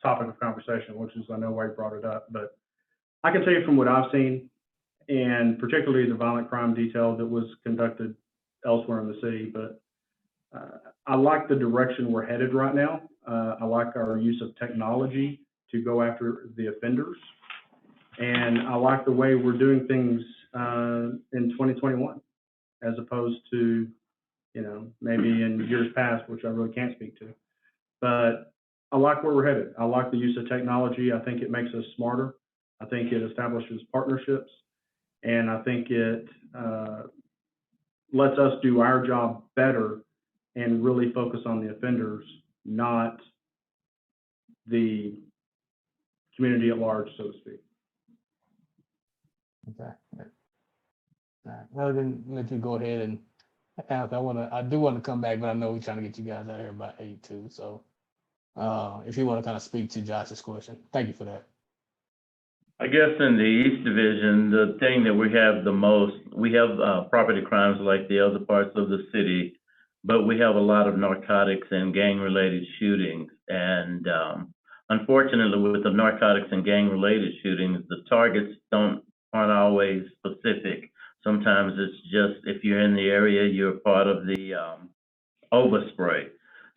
topic of conversation, which is, I know why you brought it up, but I can tell you from what I've seen, and particularly the violent crime detail that was conducted elsewhere in the city, but I like the direction we're headed right now. I like our use of technology to go after the offenders, and I like the way we're doing things in 2021, as opposed to, you know, maybe in years past, which I really can't speak to. But I like where we're headed. I like the use of technology. I think it makes us smarter. I think it establishes partnerships, and I think it lets us do our job better and really focus on the offenders, not the community at large, so to speak. Okay. All right. Well, then let you go ahead and ask. I do want to come back, but I know we're trying to get you guys out here by 8 too. So if you want to kind of speak to Josh's question, thank you for that. I guess in the East Division, the thing that we have the most, we have property crimes like the other parts of the city, but we have a lot of narcotics and gang-related shootings. And unfortunately, with the narcotics and gang-related shootings, the targets aren't always specific. Sometimes it's just if you're in the area, you're part of the overspray.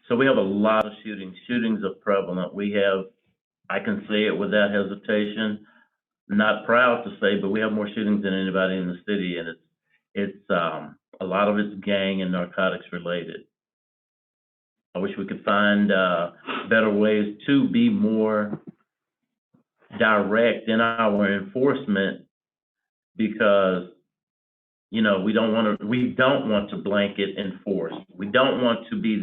So we have a lot of shootings. Shootings are prevalent. We have, I can say it without hesitation, not proud to say, but we have more shootings than anybody in the city, and it's a lot of it's gang and narcotics related. I wish we could find better ways to be more direct in our enforcement, because we don't want to blanket enforce. We don't want to be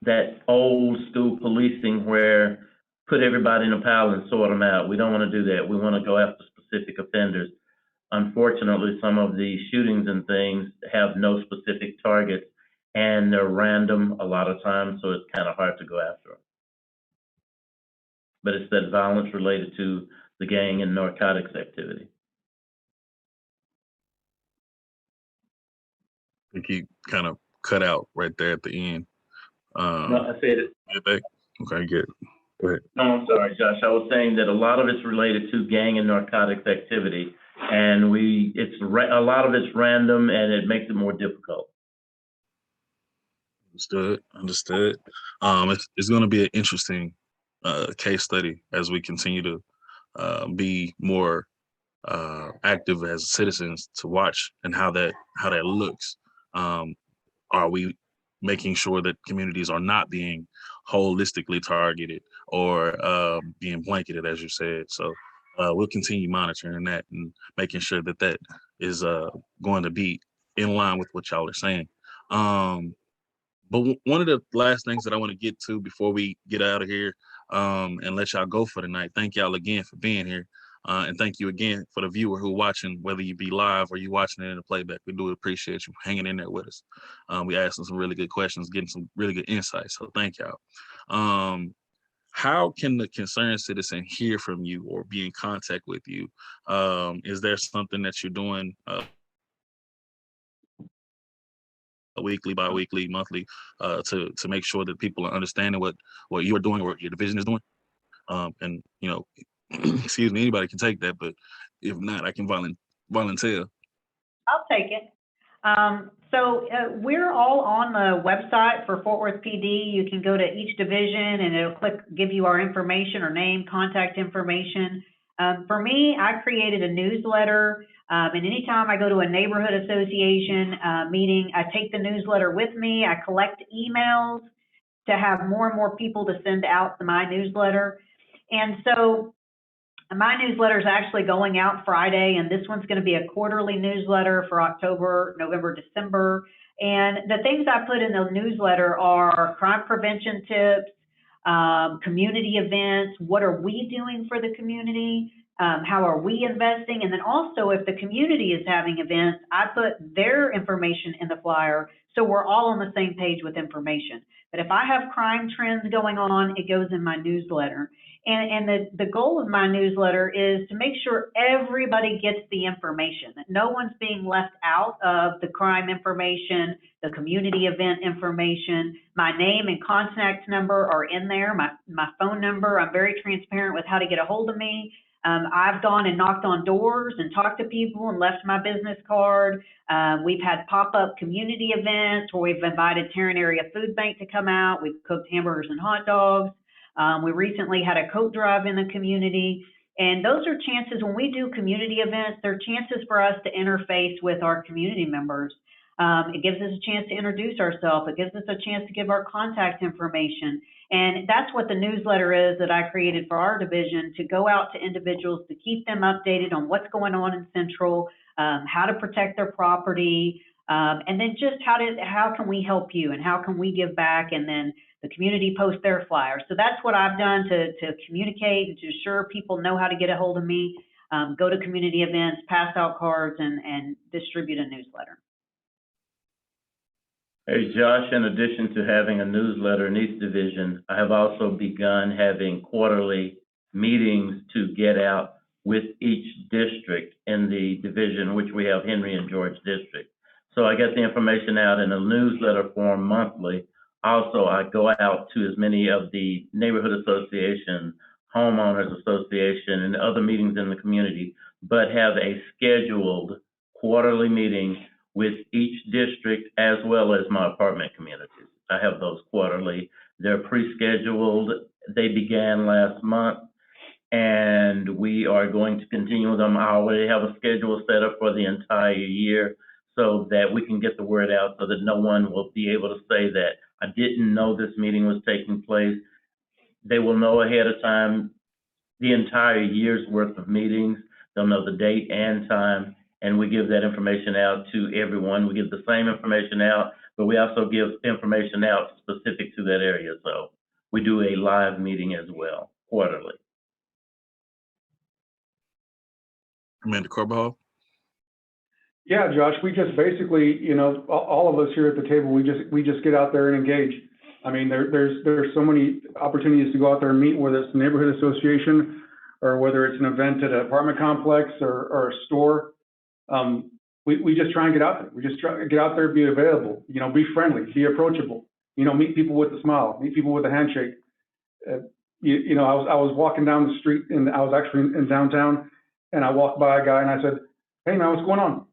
that old school policing where put everybody in a pile and sort them out. We don't want to do that. We want to go after specific offenders. Unfortunately, some of the shootings and things have no specific targets, and they're random a lot of times, so it's kind of hard to go after them. But it's that violence related to the gang and narcotics activity. I think you kind of cut out right there at the end. No, I said it. Okay, good. Go ahead. No, I'm sorry, Josh. I was saying that a lot of it's related to gang and narcotics activity, and a lot of it's random, and it makes it more difficult. Understood. It's going to be an interesting case study as we continue to be more active as citizens to watch and how that looks. Are we making sure that communities are not being holistically targeted or being blanketed, as you said? So we'll continue monitoring that and making sure that is going to be in line with what y'all are saying. But one of the last things that I want to get to before we get out of here and let y'all go for the night, thank y'all again for being here. And thank you again for the viewer who watching, whether you be live or you watching it in the playback. We do appreciate you hanging in there with us. We asking some really good questions, getting some really good insights. So thank y'all. How can the concerned citizen hear from you or be in contact with you? Is there something that you're doing weekly, bi-weekly, monthly, to make sure that people are understanding what you are doing or what your division is doing? And excuse me, anybody can take that, but if not, I can volunteer. I'll take it. So we're all on the website for Fort Worth PD. You can go to each division and it'll give you our information, our name, contact information. For me, I created a newsletter, and anytime I go to a neighborhood association meeting, I take the newsletter with me. I collect emails to have more and more people to send out my newsletter. And so my newsletter is actually going out Friday, and this one's going to be a quarterly newsletter for October, November, December. And the things I put in the newsletter are crime prevention tips, community events, what are we doing for the community, how are we investing, and then also if the community is having events, I put their information in the flyer so we're all on the same page with information. But if I have crime trends going on, it goes in my newsletter. And the goal of my newsletter is to make sure everybody gets the information, that no one's being left out of the crime information, the community event information. My name and contact number are in there, my phone number. I'm very transparent with how to get a hold of me. I've gone and knocked on doors and talked to people and left my business card. We've had pop-up community events where we've invited Tarrant Area Food Bank to come out. We've cooked hamburgers and hot dogs. We recently had a coat drive in the community. And those are chances, when we do community events, they're chances for us to interface with our community members. It gives us a chance to introduce ourselves. It gives us a chance to give our contact information. And that's what the newsletter is that I created for our division, to go out to individuals, to keep them updated on what's going on in Central, how to protect their property, and then just how can we help you and how can we give back, and then the community post their flyers. So that's what I've done to communicate and to ensure people know how to get a hold of me, go to community events, pass out cards, and distribute a newsletter. Hey, Josh, in addition to having a newsletter in each division, I have also begun having quarterly meetings to get out with each district in the division, which we have Henry and George district. So I get the information out in a newsletter form monthly. Also, I go out to as many of the neighborhood association, homeowners association and other meetings in the community, but have a scheduled quarterly meeting with each district as well as my apartment communities. I have those quarterly. They're pre-scheduled. They began last month, and we are going to continue them. I already have a schedule set up for the entire year so that we can get the word out so that no one will be able to say that I didn't know this meeting was taking place. They will know ahead of time the entire year's worth of meetings. They'll know the date and time, and we give that information out to everyone. We give the same information out, but we also give information out specific to that area. So we do a live meeting as well, quarterly. Commander Carabajal? Yeah, Josh, we just basically, you know, all of us here at the table, we just get out there and engage. I mean, there's so many opportunities to go out there and meet, whether it's the neighborhood association or whether it's an event at an apartment complex or a store. We just try and get out there. We just try to get out there, be available, you know, be friendly, be approachable, you know, meet people with a smile, meet people with a handshake. You know, I was walking down the street and I was actually in downtown, and I walked by a guy and I said, "Hey man, what's going on?"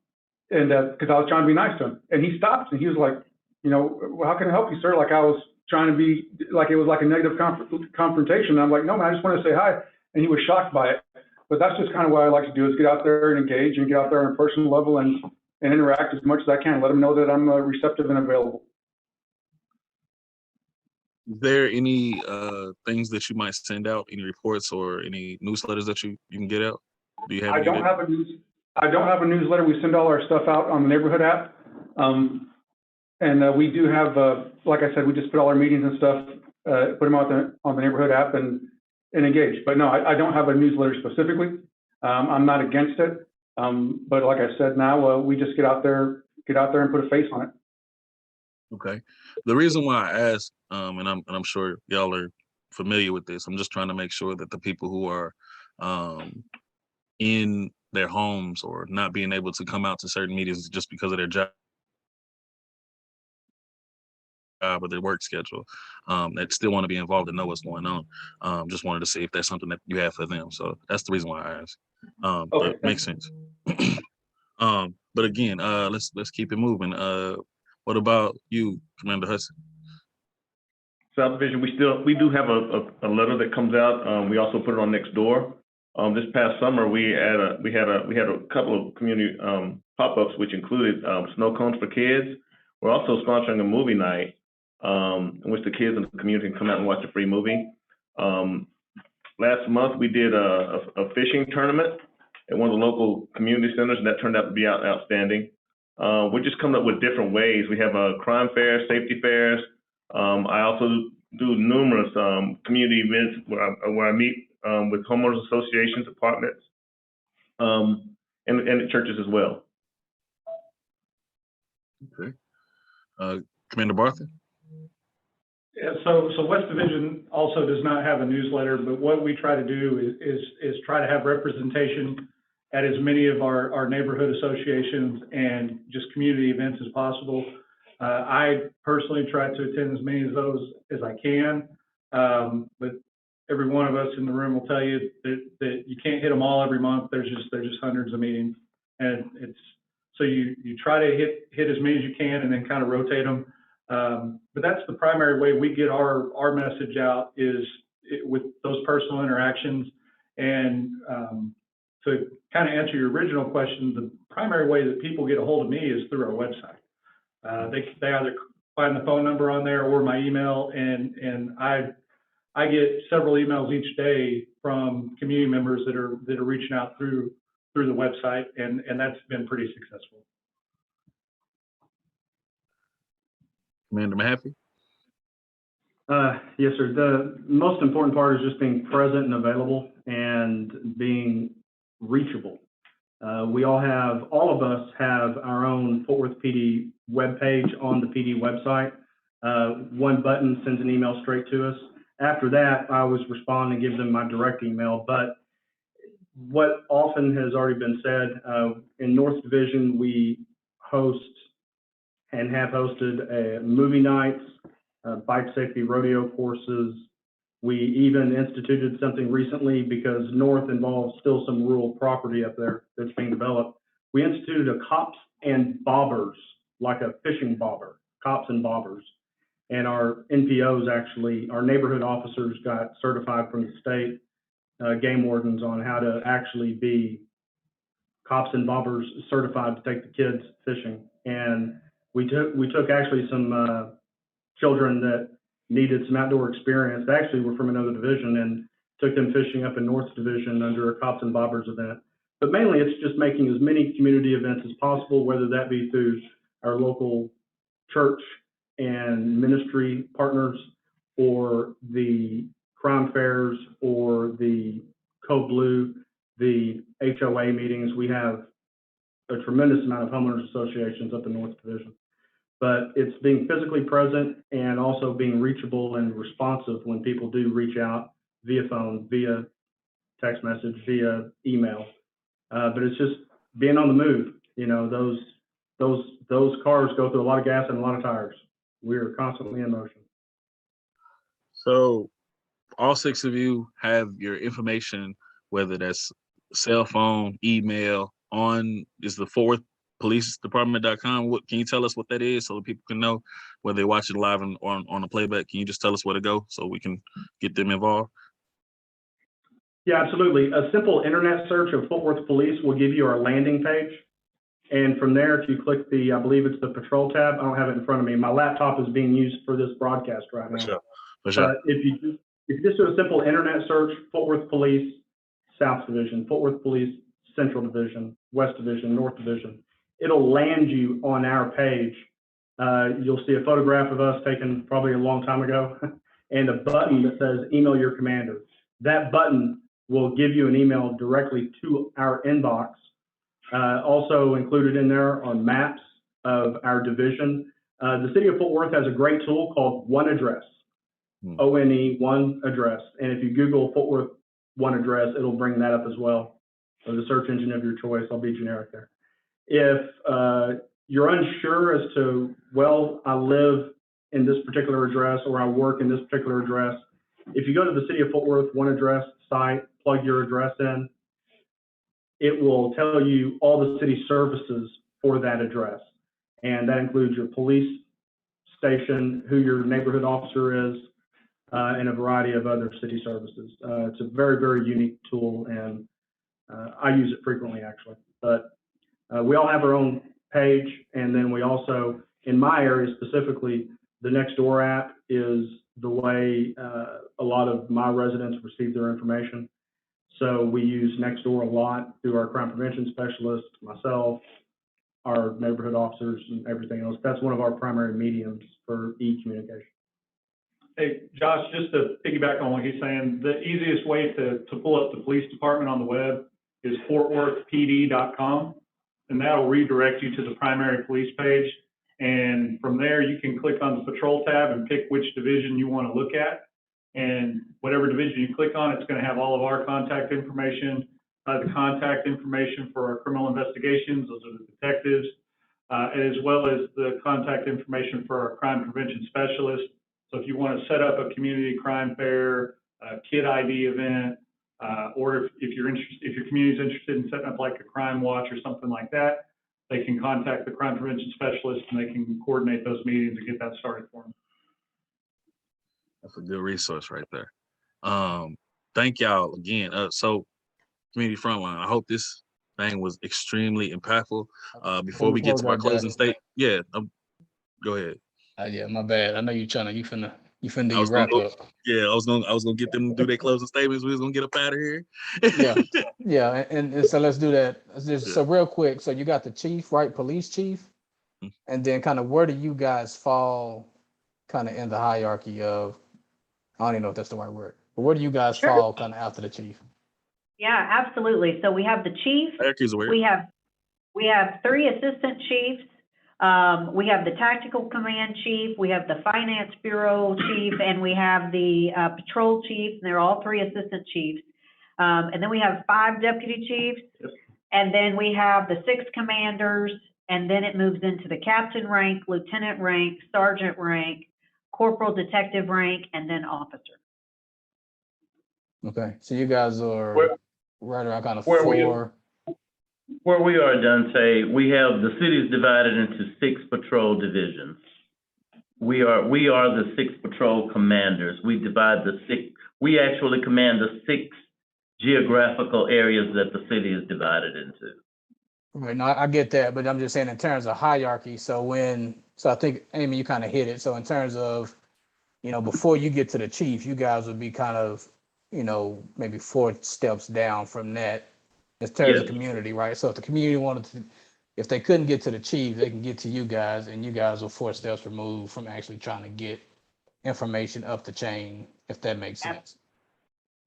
And because I was trying to be nice to him, and he stopped and he was like, "You know, well, how can I help you, sir?" Like I was trying to be like it was like a negative confrontation. And I'm like, "No man, I just want to say hi." And he was shocked by it. But that's just kind of what I like to do, is get out there and engage and get out there on a personal level and interact as much as I can. Let them know that I'm receptive and available. Is there any things that you might send out, any reports or any newsletters that you can get out? Do you have I don't have a newsletter. We send all our stuff out on the neighborhood app. And we do have, like I said, we just put all our meetings and stuff, put them out on the neighborhood app and engage. But no, I don't have a newsletter specifically. I'm not against it. But like I said, now we just get out there and put a face on it. Okay. The reason why I ask, and I'm sure y'all are familiar with this, I'm just trying to make sure that the people who are in their homes or not being able to come out to certain meetings just because of their job or their work schedule, that still want to be involved and know what's going on. Just wanted to see if that's something that you have for them. So that's the reason why I asked. Okay, But it makes sense. But again, let's keep it moving. What about you, Commander Hudson? South Division, we do have a letter that comes out. We also put it on next door. This past summer, we had a couple of community pop-ups, which included snow cones for kids. We're also sponsoring a movie night in which the kids in the community can come out and watch a free movie. Last month, we did a fishing tournament at one of the local community centers, and that turned out to be outstanding. We're just coming up with different ways. We have crime fairs, safety fairs. I also do numerous community events where I meet with homeowners associations, apartments, and churches as well. Okay. Commander Barthen? Yeah, so West Division also does not have a newsletter, but what we try to do is try to have representation at as many of our neighborhood associations and just community events as possible. I personally try to attend as many of those as I can, but every one of us in the room will tell you that you can't hit them all every month. There's just hundreds of meetings, and so you try to hit as many as you can and then kind of rotate them. But that's the primary way we get our message out, is with those personal interactions. And to kind of answer your original question, the primary way that people get a hold of me is through our website. They either find the phone number on there or my email, and I get several emails each day from community members that are reaching out through the website, and that's been pretty successful. Commander Mahaffey? Yes, sir. The most important part is just being present and available and being reachable. All of us have our own Fort Worth PD webpage on the PD website. One button sends an email straight to us. After that, I always respond and give them my direct email. But what often has already been said, in North Division, we host and have hosted movie nights, bike safety rodeo courses, We even instituted something recently because North involves still some rural property up there that's being developed. We instituted a cops and bobbers, like a fishing bobber, cops and bobbers. And our NPOs actually, our neighborhood officers got certified from the state game wardens on how to actually be cops and bobbers certified to take the kids fishing. And we took actually some children that needed some outdoor experience. They actually were from another division and took them fishing up in North Division under a cops and bobbers event. But mainly it's just making as many community events as possible, whether that be through our local church and ministry partners, or the crime fairs, or the Code Blue, the HOA meetings. We have a tremendous amount of homeowners associations up in North Division. But it's being physically present and also being reachable and responsive when people do reach out via phone, via text message, via email. But it's just being on the move. You know, those cars go through a lot of gas and a lot of tires. We are constantly in motion. So all 6 of you have your information, whether that's cell phone, email, is the fortworthpolicedepartment.com. What can you tell us what that is so people can know whether they watch it live on a playback? Can you just tell us where to go so we can get them involved? Yeah, absolutely. A simple internet search of Fort Worth Police will give you our landing page. And from there, if you click I believe it's the patrol tab. I don't have it in front of me. My laptop is being used for this broadcast right now. For sure. But if you just do a simple internet search, Fort Worth Police, South Division, Fort Worth Police, Central Division, West Division, North Division, it'll land you on our page. You'll see a photograph of us taken probably a long time ago and a button that says email your commander. That button will give you an email directly to our inbox. Also included in there are maps of our division. The city of Fort Worth has a great tool called One Address, ONE, One Address. And if you Google Fort Worth One Address, it'll bring that up as well. So the search engine of your choice, I'll be generic there. If you're unsure as to, well, I live in this particular address or I work in this particular address, if you go to the city of Fort Worth One Address site, plug your address in, it will tell you all the city services for that address. And that includes your police station, who your neighborhood officer is, and a variety of other city services. It's a very, very unique tool, and I use it frequently, actually. But we all have our own page, and then we also, in my area specifically, the Nextdoor app is the way a lot of my residents receive their information. So we use Nextdoor a lot through our crime prevention specialist, myself, our neighborhood officers, and everything else. That's one of our primary mediums for e-communication. Hey, Josh, just to piggyback on what he's saying, the easiest way to pull up the police department on the web is fortworthpd.com, and that'll redirect you to the primary police page. And from there, you can click on the patrol tab and pick which division you want to look at. And whatever division you click on, it's going to have all of our contact information, the contact information for our criminal investigations, those are the detectives, as well as the contact information for our crime prevention specialist. So if you want to set up a community crime fair, kid ID event, or if your community is interested in setting up like a crime watch or something like that, they can contact the crime prevention specialist and they can coordinate those meetings and get that started for them. That's a good resource right there. Thank y'all again. So Community Frontline, I hope this thing was extremely impactful. Before we get to our closing state, go ahead. Yeah, my bad. I know you finna do I was your wrap up. Yeah, I was gonna get them to do their closing statements. We was gonna get up out of here. Yeah, and so let's do that. So real quick, so you got the chief, right? Police chief, and then kind of where do you guys fall kind of in the hierarchy of, I don't even know if that's the right word, but where do you guys fall kind of after the chief? Yeah, absolutely. So we have the chief. We have 3 assistant chiefs. We have the tactical command chief, we have the finance bureau chief, and we have the patrol chief, and they're all 3 assistant chiefs. And then we have 5 deputy chiefs, and then we have the 6 commanders, and then it moves into the captain rank, lieutenant rank, sergeant rank, corporal detective rank, and then officer. Okay, so you guys are Where- right around kind of where we- 4. Where we are, Dante, we have, the city is divided into 6 patrol divisions. We are the 6 patrol commanders. We actually command the 6 geographical areas that the city is divided into. Right, no, I get that, but I'm just saying in terms of hierarchy. So I think, Amy, you kind of hit it. So in terms of, before you get to the chief, you guys would be kind of, maybe 4 steps down from that in terms Yes. of community, right? So if the community if they couldn't get to the chief, they can get to you guys, and you guys are 4 steps removed from actually trying to get information up the chain, if that makes sense.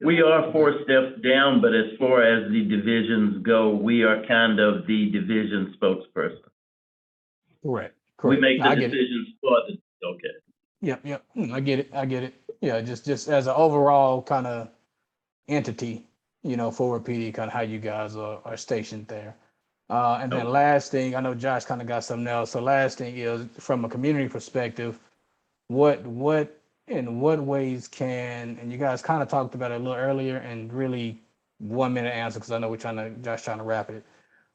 We are 4 steps down, but as far as the divisions go, we are kind of the division spokesperson. Correct. We make No, the I get it. decisions for the, okay. Yep. I get it. Yeah, just as an overall kind of entity, forward PD, kind of how you guys are stationed there. And then last thing, I know Josh kind of got something else. So last thing is, from a community perspective, what in what ways can, and you guys kind of talked about it a little earlier, and really 1 minute answer, because I know Josh trying to wrap it.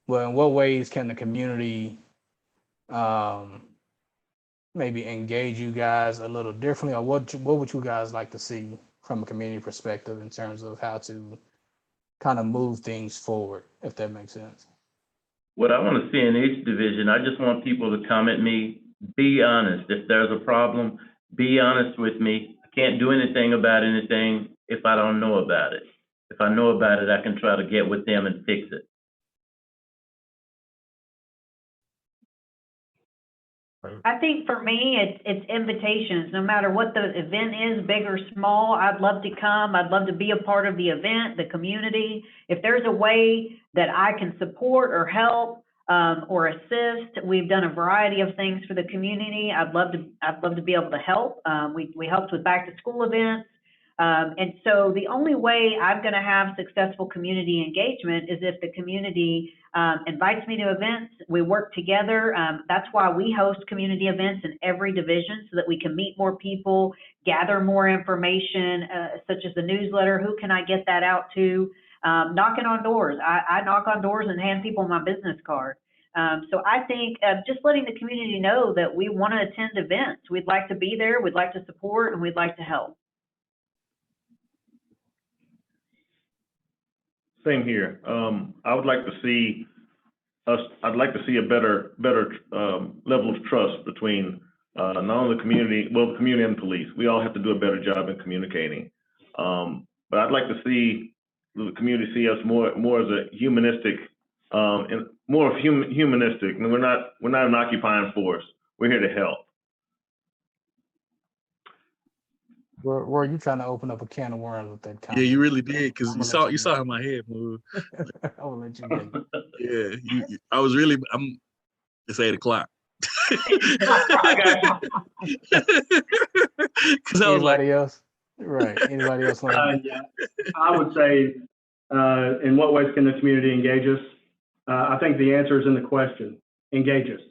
Well, in what ways can the community maybe engage you guys a little differently, or what would you guys like to see from a community perspective in terms of how to kind of move things forward, if that makes sense? What I want to see in each division, I just want people to come at me, be honest. If there's a problem, be honest with me. I can't do anything about anything if I don't know about it. If I know about it, I can try to get with them and fix it. I think for me, it's invitations. No matter what the event is, big or small, I'd love to come. I'd love to be a part of the event, the community. If there's a way that I can support or help or assist, we've done a variety of things for the community. I'd love to be able to help. We helped with back to school events. And so the only way I'm going to have successful community engagement is if the community invites me to events, we work together. That's why we host community events in every division, so that we can meet more people, gather more information, such as the newsletter. Who can I get that out to? Knocking on doors. I knock on doors and hand people my business card. So I think just letting the community know that we want to attend events. We'd like to be there, we'd like to support, and we'd like to help. Same here. I would like to see I'd like to see a better level of trust between not only the community and police. We all have to do a better job in communicating. But I'd like to see the community see us more as a humanistic, and more of humanistic. And we're not an occupying force. We're here to help. Roy, you trying to open up a can of worms with that comment? Yeah, you really did, because you saw how my head moved. I will let you get it. Yeah, it's 8 o'clock. Because I was like, Anybody else? Right. Anybody else want to? Yeah, I would say, in what ways can the community engage us? I think the answer is in the question, engage us.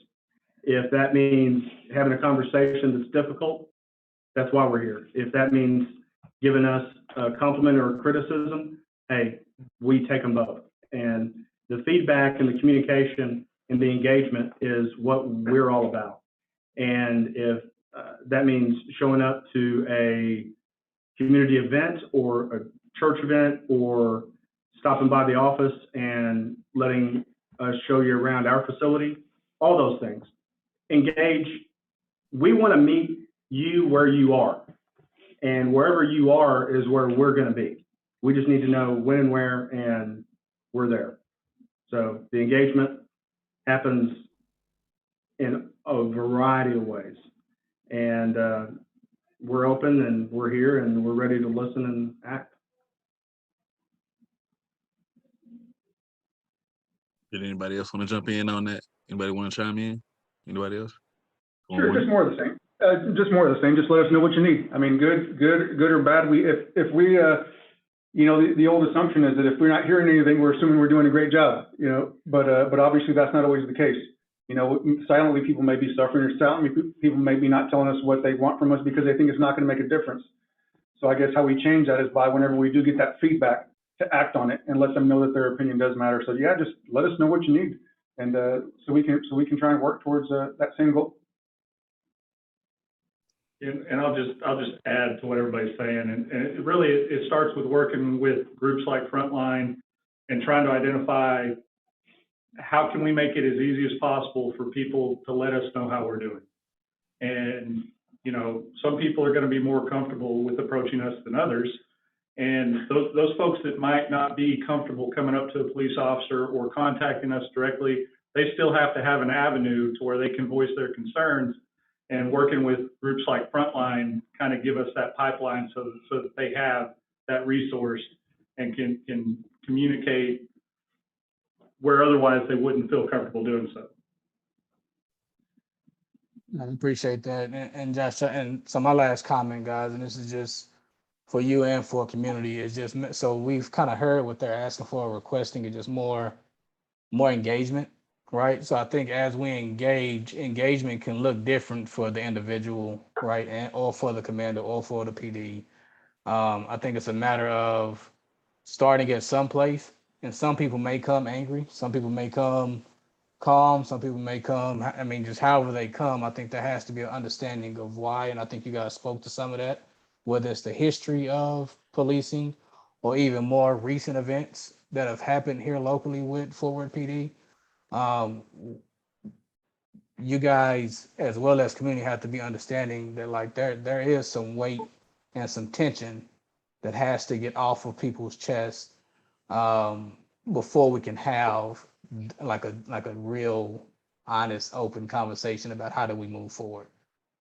If that means having a conversation that's difficult, that's why we're here. If that means giving us a compliment or a criticism, hey, we take them both. And the feedback and the communication and the engagement is what we're all about. And if that means showing up to a community event or a church event or stopping by the office and letting us show you around our facility, all those things. Engage. We want to meet you where you are. And wherever you are is where we're going to be. We just need to know when and where, and we're there. So the engagement happens in a variety of ways. And we're open and we're here and we're ready to listen and act. did anybody else want to jump in on that? Anybody want to chime in? Anybody else? Sure, just more of the same. Just more of the same. Just let us know what you need. I mean, good or bad. If we, the old assumption is that if we're not hearing anything, we're assuming we're doing a great job. But obviously that's not always the case. Silently people may be suffering, or silently people may be not telling us what they want from us because they think it's not going to make a difference. So I guess how we change that is by whenever we do get that feedback, to act on it and let them know that their opinion does matter. So yeah, just let us know what you need, and so we can try and work towards that same goal. And I'll just add to what everybody's saying, and it really, it starts with working with groups like Frontline and trying to identify how can we make it as easy as possible for people to let us know how we're doing. And, you know, some people are going to be more comfortable with approaching us than others. And those folks that might not be comfortable coming up to a police officer or contacting us directly, they still have to have an avenue to where they can voice their concerns. And working with groups like Frontline kind of give us that pipeline so that they have that resource and can communicate where otherwise they wouldn't feel comfortable doing so. I appreciate that. And Josh, and so my last comment, guys, and this is just for you and for community, is just, so we've kind of heard what they're asking for, requesting is just more engagement, right? So I think as we engagement can look different for the individual, right? And or for the commander or for the PD. I think it's a matter of starting at some place, and some people may come angry, some people may come calm, some people may come, I mean, just however they come. I think there has to be an understanding of why, and I think you guys spoke to some of that, whether it's the history of policing or even more recent events that have happened here locally with Forward PD. You guys, as well as community, have to be understanding that like there is some weight and some tension that has to get off of people's chests before we can have like a real honest, open conversation about how do we move forward.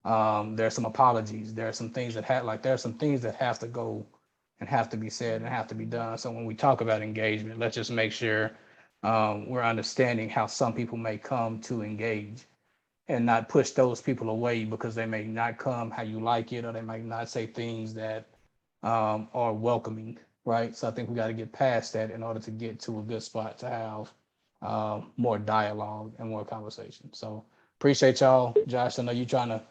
There are some apologies. There are some things that there are some things that have to go and have to be said and have to be done. So when we talk about engagement, let's just make sure we're understanding how some people may come to engage and not push those people away because they may not come how you like it, or they might not say things that are welcoming, right? So I think we got to get past that in order to get to a good spot to have more dialogue and more conversation. So appreciate y'all. Josh, I know you're trying to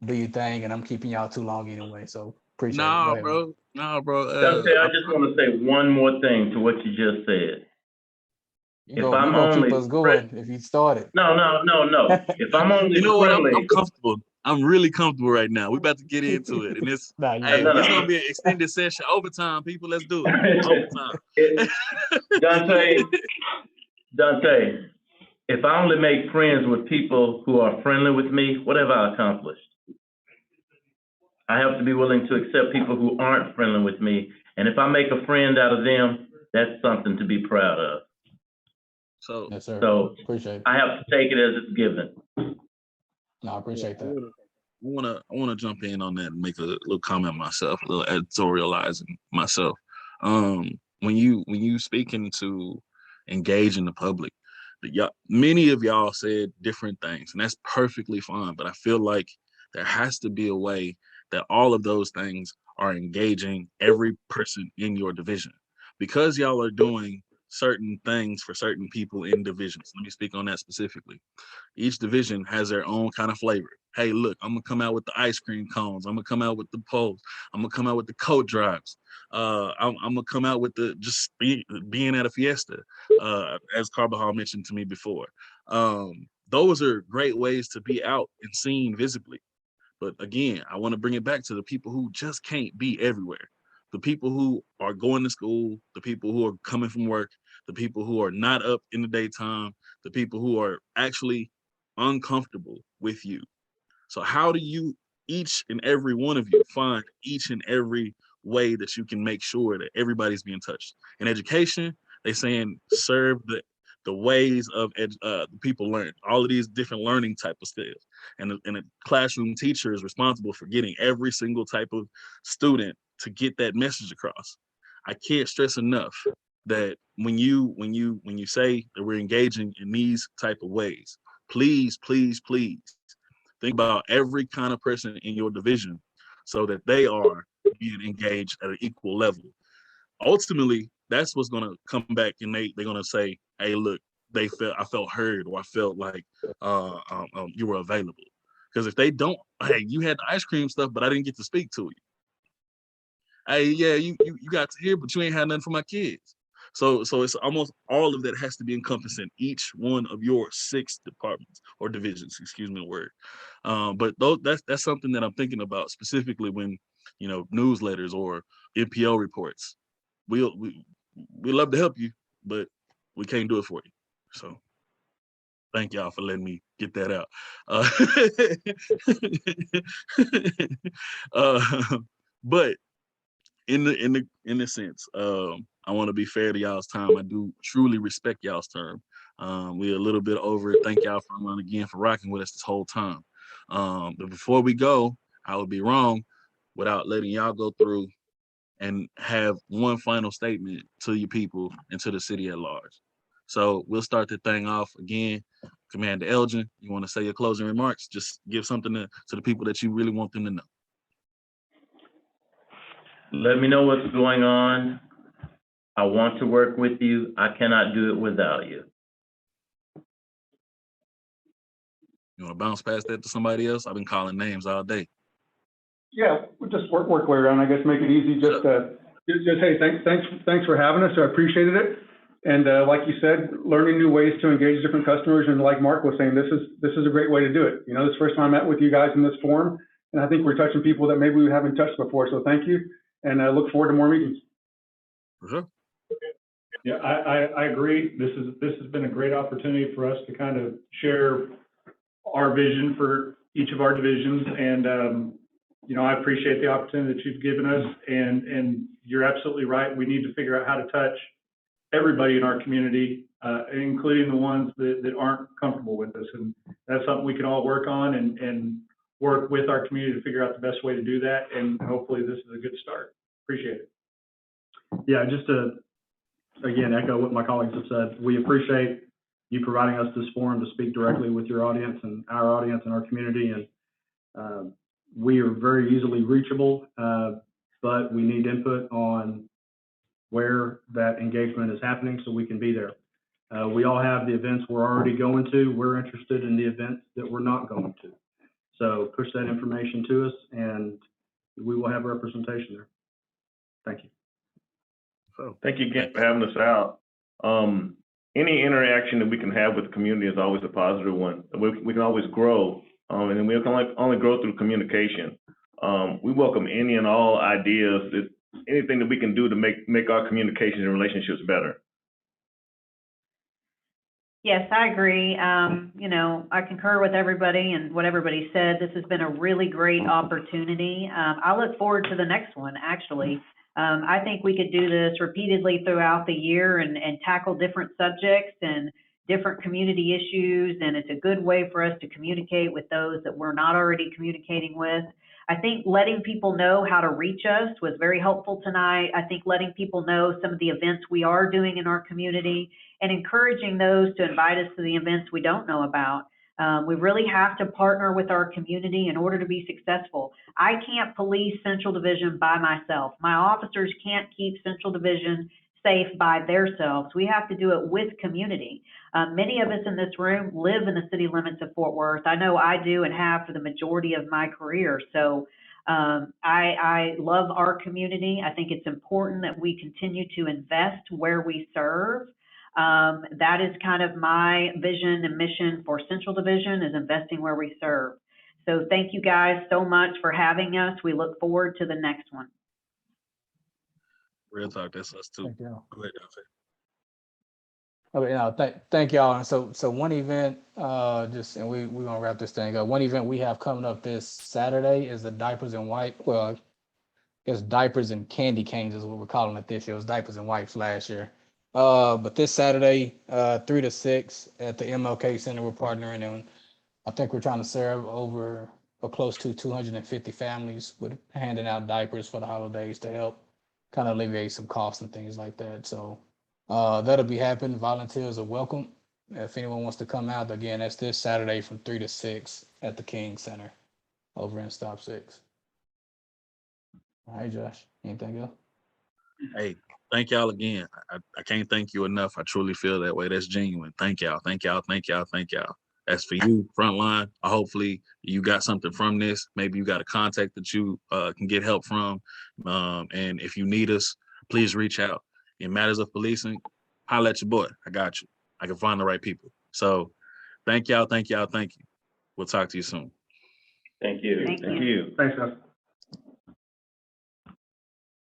do your thing, and I'm keeping y'all too long anyway, so appreciate it. Go ahead, man. Nah, bro. Dante, I just want to say one more thing to what you just said. You're gonna keep us going if you started. No. If I'm only you know what? friendly, I'm comfortable. I'm really comfortable right now. We're about to get into it, and it's it's gonna be an extended session, overtime. People, let's do it. Overtime. Dante, if I only make friends with people who are friendly with me, what have I accomplished? I have to be willing to accept people who aren't friendly with me, and if I make a friend out of them, that's something to be proud of. So, yes, sir. So appreciate it. I have to take it as it's given. No, I appreciate that. I wanna jump in on that and make a little comment myself, a little editorializing myself. When you speaking to engaging the public, many of y'all said different things, and that's perfectly fine. But I feel like there has to be a way that all of those things are engaging every person in your division, because y'all are doing certain things for certain people in divisions. Let me speak on that specifically. Each division has their own kind of flavor. Hey, look, I'm gonna come out with the ice cream cones. I'm gonna come out with the poles. I'm gonna come out with the coat drives. I'm gonna come out with the just being at a fiesta, as Carabajal mentioned to me before. Those are great ways to be out and seen visibly. But again, I want to bring it back to the people who just can't be everywhere. The people who are going to school, the people who are coming from work, the people who are not up in the daytime, the people who are actually uncomfortable with you. So how do you, each and every one of you, find each and every way that you can make sure that everybody's being touched? In education, they saying serve the ways of people learn, all of these different learning type of skills. And a classroom teacher is responsible for getting every single type of student to get that message across. I can't stress enough that when you say that we're engaging in these type of ways, please think about every kind of person in your division so that they are being engaged at an equal level. Ultimately, that's what's going to come back, and they're going to say, hey, look, I felt heard, or I felt like you were available. Because if they don't, hey, you had the ice cream stuff, but I didn't get to speak to you. hey, yeah, you got to hear, but you ain't had nothing for my kids. So it's almost all of that has to be encompassing each one of your 6 departments or divisions, excuse me the word. But that's something that I'm thinking about specifically when, you know, newsletters or NPO reports. We love to help you, but we can't do it for you. So thank y'all for letting me get that out. But in the sense, I want to be fair to y'all's time. I do truly respect y'all's term. We're a little bit over it. Thank y'all again for rocking with us this whole time. But before we go, I would be wrong without letting y'all go through and have one final statement to your people and to the city at large. So we'll start the thing off again. Commander Elgin, you want to say your closing remarks? Just give something to the people that you really want them to know. Let me know what's going on. I want to work with you. I cannot do it without you. You want to bounce past that to somebody else? I've been calling names all day. Yeah, we'll just work way around, I guess, make it easy. Just hey, thanks for having us. I appreciated it. And like you said, learning new ways to engage different customers. And like Mark was saying, this is a great way to do it. You know, this is the first time I met with you guys in this forum, and I think we're touching people that maybe we haven't touched before. So thank you, and I look forward to more meetings. For sure. Yeah, I agree. This has been a great opportunity for us to kind of share our vision for each of our divisions, and you know, I appreciate the opportunity that you've given us, and you're absolutely right. We need to figure out how to touch everybody in our community, including the ones that aren't comfortable with us. And that's something we can all work on and work with our community to figure out the best way to do that. And hopefully this is a good start. Appreciate it. Yeah, just to, again, echo what my colleagues have said. We appreciate you providing us this forum to speak directly with your audience and our community. And we are very easily reachable, but we need input on where that engagement is happening so we can be there. We all have the events we're already going to. We're interested in the events that we're not going to. So push that information to us and we will have representation there. Thank you. So thank you again for having us out. Any interaction that we can have with the community is always a positive one. We can always grow, and then we can only grow through communication. We welcome any and all ideas, anything that we can do to make our communication and relationships better. Yes, I agree. You know, I concur with everybody and what everybody said. This has been a really great opportunity. I look forward to the next one, actually. I think we could do this repeatedly throughout the year and tackle different subjects and different community issues. And it's a good way for us to communicate with those that we're not already communicating with. I think letting people know how to reach us was very helpful tonight. I think letting people know some of the events we are doing in our community and encouraging those to invite us to the events we don't know about. We really have to partner with our community in order to be successful. I can't police Central Division by myself. My officers can't keep Central Division safe by themselves. We have to do it with community. Many of us in this room live in the city limits of Fort Worth. I know I do and have for the majority of my career. So I love our community. I think it's important that we continue to invest where we serve. That is kind of my vision and mission for Central Division, is investing where we serve. So thank you guys so much for having us. We look forward to the next one. Real talk, that's us too. Thank you. Go ahead, Dante. Okay, now thank y'all. So one event, and we're gonna wrap this thing up. One event we have coming up this Saturday is the Diapers and Wipe. Well, I guess Diapers and Candy Canes is what we're calling it this year. It was Diapers and Wipes last year. But this Saturday, 3 to 6 at the MLK Center, we're partnering, and I think we're trying to serve over or close to 250 families with handing out diapers for the holidays to help kind of alleviate some costs and things like that. So that'll be happening. Volunteers are welcome. If anyone wants to come out, again, that's this Saturday from 3 to 6 at the King Center over in Stop 6. All right, Josh, anything else? Hey, thank y'all again. I can't thank you enough. I truly feel that way. That's genuine. Thank y'all. Thank y'all. Thank y'all. Thank y'all. As for you, frontline, hopefully you got something from this. Maybe you got a contact that you can get help from. And if you need us, please reach out. In matters of policing, holla at your boy. I got you. I can find the right people. So thank y'all. We'll talk to you soon. Thank you. Thank Thank you. you. Thanks, guys.